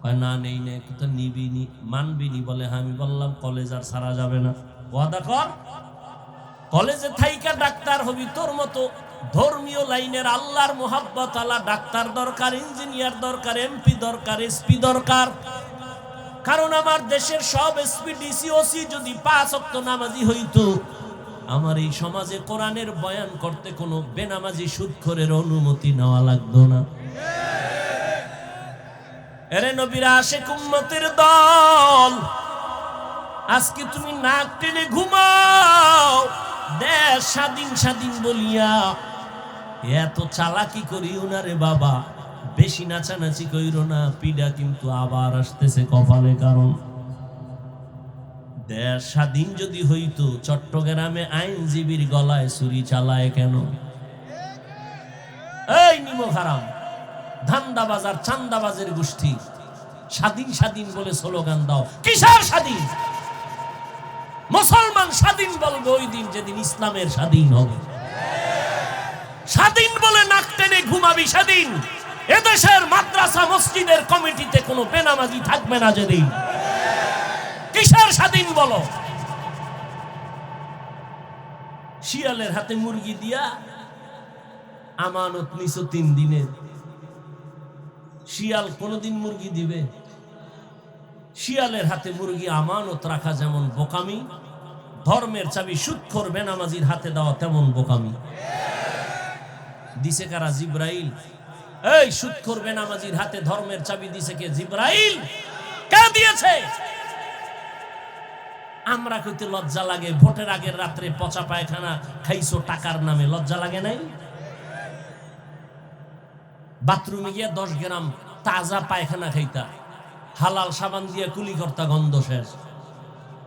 কয় না নেই না, তো নিবিনি, মানবিনি। বলে হ্যাঁ। আমি বললাম কলেজ আর ছাড়া যাবে না, ওয়াদা কর। কলেজে থাইকা ডাক্তার হবি, তোর মতো ধর্মীয় লাইনের আল্লাহর মোহাব্বত আলা ডাক্তার দরকার, ইঞ্জিনিয়ার দরকার, এমপি দরকার, এসপি দরকার। কারণ আমার দেশের সব এসপি, ডিসি, ওসি যদি 5 ওয়াক্ত নামাজি হইতো, আমার এই সমাজে কোরআনের বয়ান করতে কোনো বেনামাজি সুদখোরের অনুমতি নেওয়া লাগতো না। এরে নবীর আশিক উম্মতের দল, আজকে তুমি নাক টেনে ঘুমাও দেশ স্বাধীন স্বাধীন বলিয়া। এত চালাকি করিও না রে বাবা, বেশি নাচানাচি কইরো না, পিডা কিন্তু আবার আসতেছে কপালে। কারণ দেশ স্বাধীন যদি হইতো, চট্টগ্রামে আইনজীবীর গলায় ছুরি চালায় কেন? এই নিমো হারাম ধান্দাবাজার চান্দাবাজের গোষ্ঠী, স্বাধীন স্বাধীন বলে স্লোগান দাও। কিসের স্বাধীন? মুসলমান স্বাধীন বলবে ওই দিন যেদিন ইসলামের স্বাধীন হবে। স্বাধীন বলে নাক টেনে ঘুমাবি সেদিন এদেশের মাদ্রাসা মসজিদের কমিটিতে কোনো বেনামাজি থাকবে না যেদিন। কিসের স্বাধীন বলো? শিয়ালের হাতে মুরগি দিয়া আমানত নিছো 3 দিনের। শিয়াল কোনদিন মুরগি দিবে? শিয়ালের হাতে মুরগি আমানত রাখা যেমন বোকামি, ধর্মের চাবি সুদখোর বেনামাজির হাতে দেওয়া তেমন বোকামি। দিছে কারা? জিব্রাইল। এই সুদখোর বেনামাজির হাতে ধর্মের চাবি দিছে কে? জিব্রাইল। কে দিয়েছে? আমরা কইতে লজ্জা লাগে, ভোটের আগের রাত্রে পচা পায়খানা খাইছো টাকার নামে, লজ্জা লাগে নাই? বাথরুমে গিয়া 10 গ্রাম তাজা পায়খানা খাইতা, হালাল সাবান দিয়ে কুলি করতা, গন্ধ শেষ।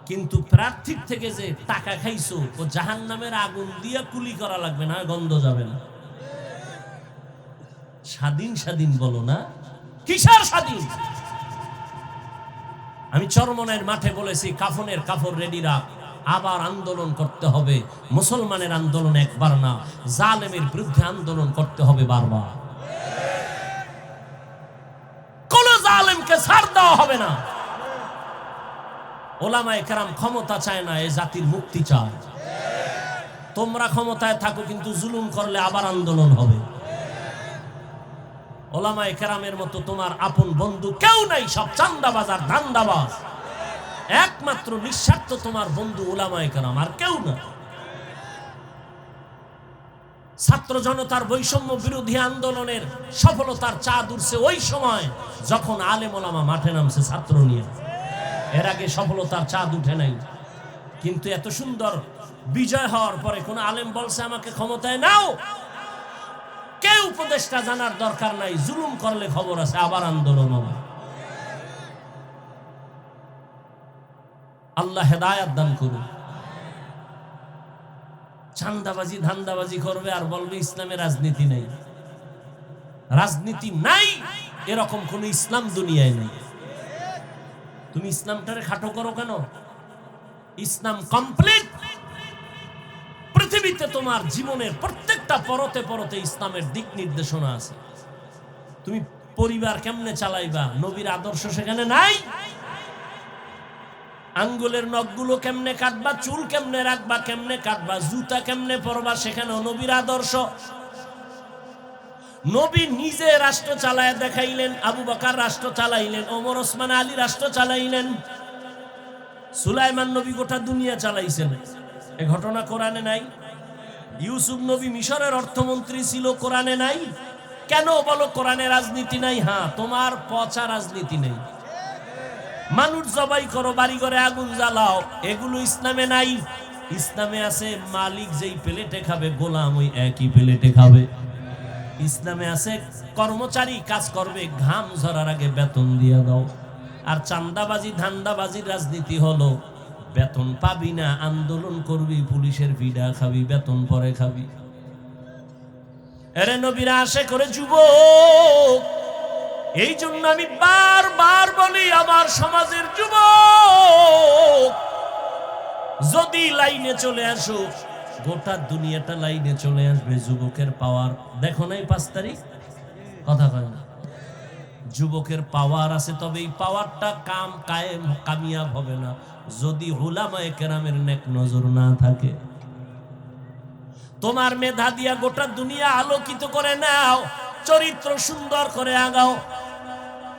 কিন্তু প্রার্থীর থেকে যে টাকা খাইছো ও জাহান্নামের আগুন দিয়ে কুলি করা লাগবে না, গন্ধ যাবে না। স্বাধীন স্বাধীন বলো না, কিসের স্বাধীন? আমি চরমনের মাঠে বলেছি, কাফনের কাপড় রেডি রাখ, আবার আন্দোলন করতে হবে। মুসলমানের আন্দোলন একবার না, জালেমের বিরুদ্ধে আন্দোলন করতে হবে বারবার। কোন জালেমকে ছাড় দেওয়া হবে না। ওলামায়ে কেরাম ক্ষমতা চায় না, এই জাতির মুক্তি চায়। তোমরা ক্ষমতায় থাকো, কিন্তু জুলুম করলে আবার আন্দোলন হবে। ওলামায়ে কেরামের মতো তোমার আপন বন্ধু কেউ নাই, সব চান্দাবাজ আর ধান্দাবাজ। একমাত্র নিঃস্বার্থ তোমার বন্ধু ওলামায়ে কেরাম, আর কেউ না। ছাত্র জনতার বৈষম্য বিরোধী আন্দোলনের সফলতার চাঁদ উঠছে ওই সময় যখন আলেম ওলামা মাঠে নামছে ছাত্র নিয়ে। এর আগে সফলতার চাঁদ উঠে নাই। কিন্তু এত সুন্দর বিজয় হওয়ার পরে কোন আলেম বলছে আমাকে ক্ষমতায় নাও? কেউ উপদেষ্টা জানার দরকার নাই, জুলুম করলে খবর আছে, আবার আন্দোলন হবে। আল্লাহ হেদায়েত দান করুন। চান্দাবাজি ধান্দাবাজি করবে আর বলবে ইসলামে রাজনীতি নাই। রাজনীতি নাই এরকম কোন ইসলাম দুনিয়ায় নেই। তুমি ইসলামটারে খাটো করো কেন? ইসলাম কমপ্লিট। পৃথিবীতে তোমার জীবনের প্রত্যেকটা পরতে পরতে ইসলামের দিক নির্দেশনা আছে। তুমি পরিবার কেমনে চালাইবা, নবীর আদর্শ সেখানে নাই। আঙ্গুলের নখগুলো কেমনে কাটবা, চুল কেমনে রাখবা, কেমনে কাটবা, জুতা কেমনে পরবা, সেখানেও নবীর আদর্শ। নবী নিজে রাষ্ট্র চালায় দেখাইলেন, আবু বকর রাষ্ট্র চালাইলেন, ওমর ওসমান আলী রাষ্ট্র চালাইলেন, সুলাইমান নবী গোটা দুনিয়া চালাইছেন। এ ঘটনা কোরআনে নাই? ইউসুফ নবী মিশরের অর্থমন্ত্রী ছিল, কোরআনে নাই? কেন বলো কোরআনে রাজনীতি নাই? হ্যাঁ, তোমার পচা রাজনীতি নেই। মানুষ জবাই করো, বাড়ি ঘরে আগুন জ্বালাও, এগুলো ইসলামে নাই। ইসলামে আছে মালিক যেই প্লেটে খাবে, গোলাম ওই একই প্লেটে খাবে। ইসলামে আছে কর্মচারী কাজ করবে, ঘাম ঝরার আগে বেতন দিয়ে দাও। আর চান্দাবাজি ধান্দাবাজির রাজনীতি হলো বেতন পাবি না, আন্দোলন করবি, পুলিশের ভিড়া খাবি, বেতন পরে খাবি। এরে নবীরা আশে করে যুবক। এই জন্য আমি বারবার বলি, আমার সমাজের যুবক যদি লাইনে চলে আসো, গোটা দুনিয়াটা লাইনে চলে আসবে। যুবকের পাওয়ার দেখো নাই? 5 তারিখ কথা কয় না? যুবকের পাওয়ার আছে, তবে এই পাওয়ারটা কামিয়াব হবে না যদি উলামায়ে কেরামের নেক নজর না থাকে। তোমার মেধা দিয়া গোটা দুনিয়া আলোকিত করে নাও, চরিত্র সুন্দর করে আগাও।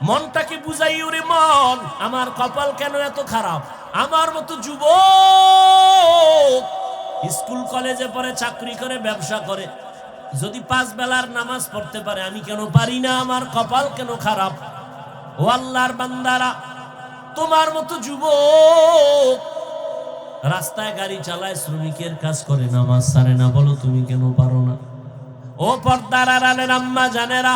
মনটাকে বুঝাই, ওরে মন আমার কপাল কেন এত খারাপ? আমার মতো যুবক স্কুল কলেজে পড়ে, চাকরি করে, ব্যবসা করে, যদি 5 বেলার নামাজ পড়তে পারে, আমি কেন পারি না? আমার কপাল কেন খারাপ? ও আল্লাহর বান্দারা, তোমার মতো যুবক রাস্তায় গাড়ি চালায়, শ্রমিকের কাজ করে, নামাজ ছাড়ে না, বলো তুমি কেন পারো না? ও পর্দার আড়ালের আম্মা জানেরা,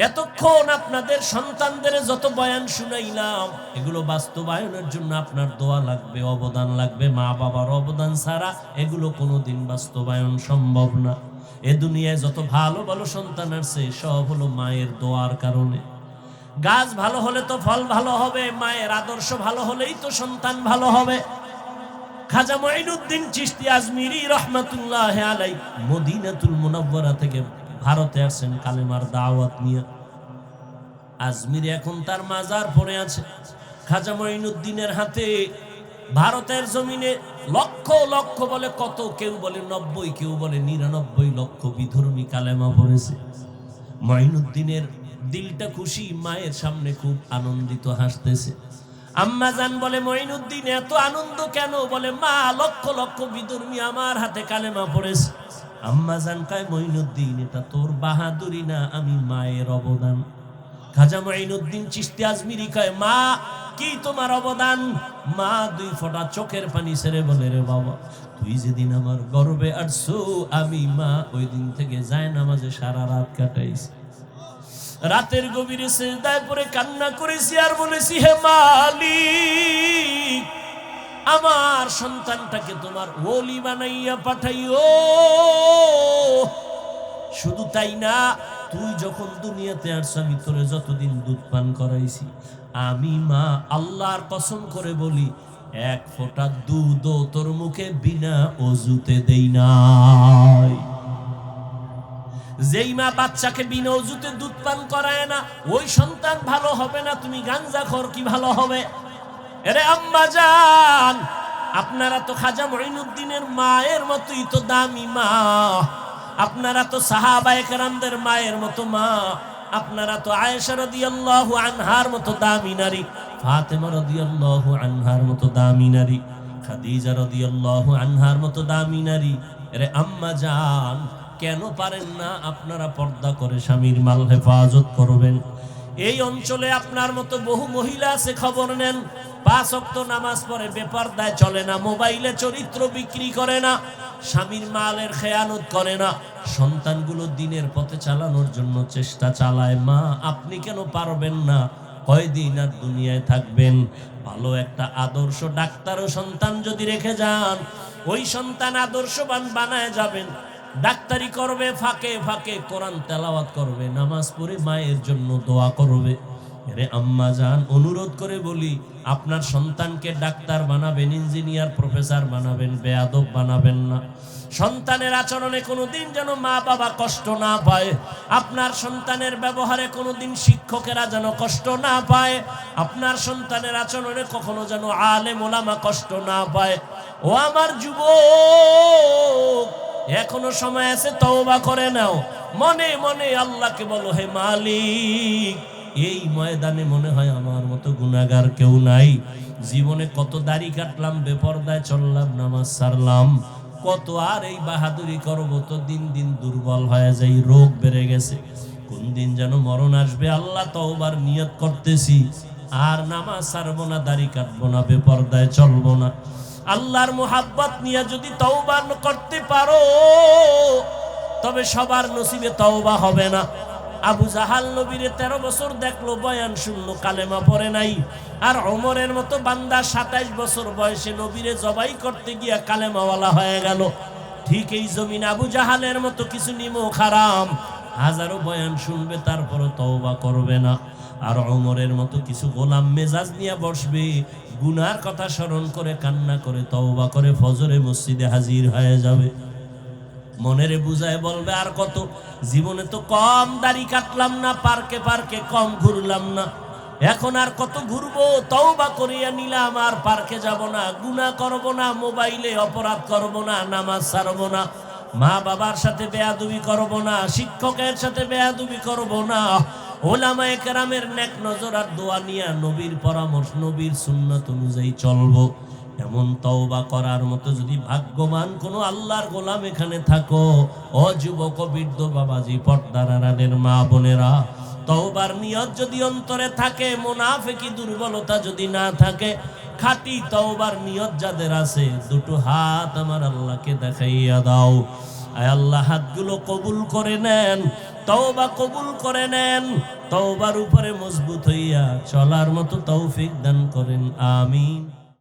এতক্ষণ আপনাদের সন্তানদের যত বয়ান শুনাইলাম, এগুলো বাস্তবায়নের জন্য আপনার দোয়া লাগবে, অবদান লাগবে। মা বাবার অবদান ছাড়া এগুলো কোনোদিন বাস্তবায়ন সম্ভব না। এ দুনিয়ায় যত ভালো ভালো সন্তান আসছে, সব হলো মায়ের দোয়ার কারণে। গাছ ভালো হলে তো ফল ভালো হবে, মায়ের আদর্শ ভালো হলেই তো সন্তান ভালো হবে। খাজা মঈনুদ্দিন চিশতি আজমিরি রহমাতুল্লাহ আলাইহি মদিনাতুল মুনাওয়ারা থেকে ভারতে আসেন কালেমার দাওয়াত নিয়ে। আজমিরে এখন তার মাজার পড়ে আছে। খাজা মঈনুদ্দিনের হাতে ভারতের জমিনে লক্ষ লক্ষ বলে কত, কেউ বলে 90, কেউ বলে 99 লক্ষ বিধর্মী কালেমা পড়েছে। মঈনুদ্দিনের দিলটা খুশি, মায়ের সামনে খুব আনন্দিত হাসতেছে। আম্মা জান বলে মঈনুদ্দিন এত আনন্দ কেন? বলে মা, লক্ষ লক্ষ বিধর্মী আমার হাতে কালেমা পড়েছে। আম্মা জান কয় মঈনুদ্দিন এটা তোর বাহাদুরি না, আমি মায়ের অবদান। খাজা মঈনুদ্দিন চিশতি আজমিরি কয় মা কি তোমার অবদান? মা 2 ফোঁটা চোখের পানি ছেড়ে বলে রে বাবা, তুই যেদিন আমার গর্বে আসছো, আমি মা ওই দিন থেকে যায় নামাজে সারা রাত কাটাইছি। রাতের গভীরে সিজদায় পড়ে কান্না করেছি আর বলেছি হে মালিক, আমার সন্তানটাকে তোমার ওলি বানাইয়া পাঠাইও। শুধু তাই না, তুই যখন দুনিয়াতে আসছ আমি তোরে যতদিন দুধ পান করাইছি, আমি মা আল্লাহর কসম করে বলি 1 ফোঁটা দুধও তোর মুখে বিনা ওযুতে দেই নাই। যেই মা বাচ্চাকে বিনা ওযুতে দুধ পান করায় না, ওই সন্তান ভালো হবে না। তুমি গাঞ্জাখোর কি ভালো হবে? আরে আম্মা জান, আপনারা তো খাজা মঈনুদ্দিনের মায়ের মতোই তো দামি মা, আপনারা তো সাহাবায়ে কেরামদের মায়ের মতো মা, আপনারা তো আয়েশা রাদিয়াল্লাহু আনহার মতো দামি নারী, ফাতেমা রাদিয়াল্লাহু আনহার মতো দামি নারী, খাদিজা রাদিয়াল্লাহু আনহার মতো দামি নারী। আরে আম্মা জান, কেন পারেন না আপনারা পর্দা করে স্বামীর মাল হেফাজত করবেন? এই অঞ্চলে আপনার মতো বহু মহিলা আছে, খবর নেন। 5 ওয়াক্ত নামাজ পড়ে, বেপরদায় চলে না, মোবাইলে চরিত্র বিক্রি করে না, স্বামীর মালের খেয়ানত করে না, সন্তানগুলো দিনের পথে চালানোর জন্য চেষ্টা চালায়। মা আপনি কেন পারবেন না? কয়দিন আর দুনিয়ায় থাকবেন? ভালো একটা আদর্শ ডাক্তারও সন্তান যদি রেখে যান, ওই সন্তান আদর্শবান বানায় যাবেন। ডাক্তারি করবে, ফাঁকে ফাঁকে কোরআন তেলাওয়াত করবে, নামাজ পড়ে মায়ের জন্য দোয়া করবে। আরে আম্মা জান, অনুরোধ করে বলি, আপনার সন্তানকে ডাক্তার বানাবেন, ইঞ্জিনিয়ার, প্রফেসর বানাবেন, বেয়াদব বানাবেন না। সন্তানের আচরণে কোনোদিন যেন মা বাবা কষ্ট না পায়, আপনার সন্তানের ব্যবহারে কোনোদিন শিক্ষকেরা যেন কষ্ট না পায়, আপনার সন্তানের আচরণে কখনো যেন আলেম ওলামা কষ্ট না পায়। ও আমার যুবক, এখনো সময় আছে, তওবা করে নাও। মনে মনে আল্লাহকে বলো, হে মালিক, এই ময়দানে মনে হয় আমার মতো গুনাহগার কেউ নাই। জীবনে কত দাড়ি কাটলাম, বেপরদায় চললাম, নামাজ ছাড়লাম, কত আর এই বাহাদুরি করবো? তো দিন দিন দুর্বল হয়ে যাই, রোগ বেড়ে গেছে। কোন দিন যেন মরণ আসবে, আল্লাহ তওবার নিয়ত করতেছি, আর নামাজ ছাড়বো না, দাড়ি কাটবো না, বেপরদায় চলবো না। আল্লাহর মুহাব্বত নিয়ে যদি তওবা করতে পারো, তবে সবার নসিবে তওবা হবে না। আবু জাহাল নবীরে 13 বছর দেখলো, বয়ান শুনলো, কালেমা পড়ে নাই। আর ওমরের মতো বান্দা 27 বছর বয়সে নবীরে জবাই করতে গিয়া কালেমাওয়ালা হয়ে গেল। ঠিক এই জমিন আবু জাহালের মতো কিছু নিমক হারাম, হাজারো বয়ান শুনবে, তারপরও তওবা করবে না। আর ওমরের মতো কিছু গোলাম মেজাজ নিয়ে বসবে, গুনার কথা স্মরণ করে কান্না করে তওবা করে ফজরে মসজিদে হাজির হয়ে যাবে। মনেরে বুঝায় বলবে, আর কত? জীবনে তো কম দাড়ি কাটলাম না, পার্কে পার্কে কম ঘুরলাম না, এখন আর কত ঘুরবো? তওবা করিয়া নিলাম, আর পার্কে যাব না, গুনাহ করব না, মোবাইলে অপরাধ করব না, নামাজ ছাড়ব না, মা বাবার সাথে বেয়াদবি করব না, শিক্ষকের সাথে বেয়াদবি করব না, ওলামায়ে কেরামের নেক নজর আর দোয়া নিয়ে নবীর পরামর্শ, নবীর সুন্নাত অনুযায়ী চলবো। এমন তওবা করার মতো যদি ভাগ্যবান কোনো আল্লাহর গোলাম এখানে থাকো, ও যুবক, বৃদ্ধ, বাবাজি, পর্দার আড়ালের মা বোনেরা, তওবার নিয়ত যদি অন্তরে থাকে, মুনাফিকি দুর্বলতা যদি না থাকে, খাঁটি তওবার নিয়ত যাদের আছে, 2 হাত আমার আল্লাহকে দেখাইয়া দাও। আয় আল্লাহ, হাতগুলো কবুল করে নেন, তওবা কবুল করে নেন, তওবার উপরে মজবুত হইয়া চলার মতো তৌফিক দান করেন, আমিন।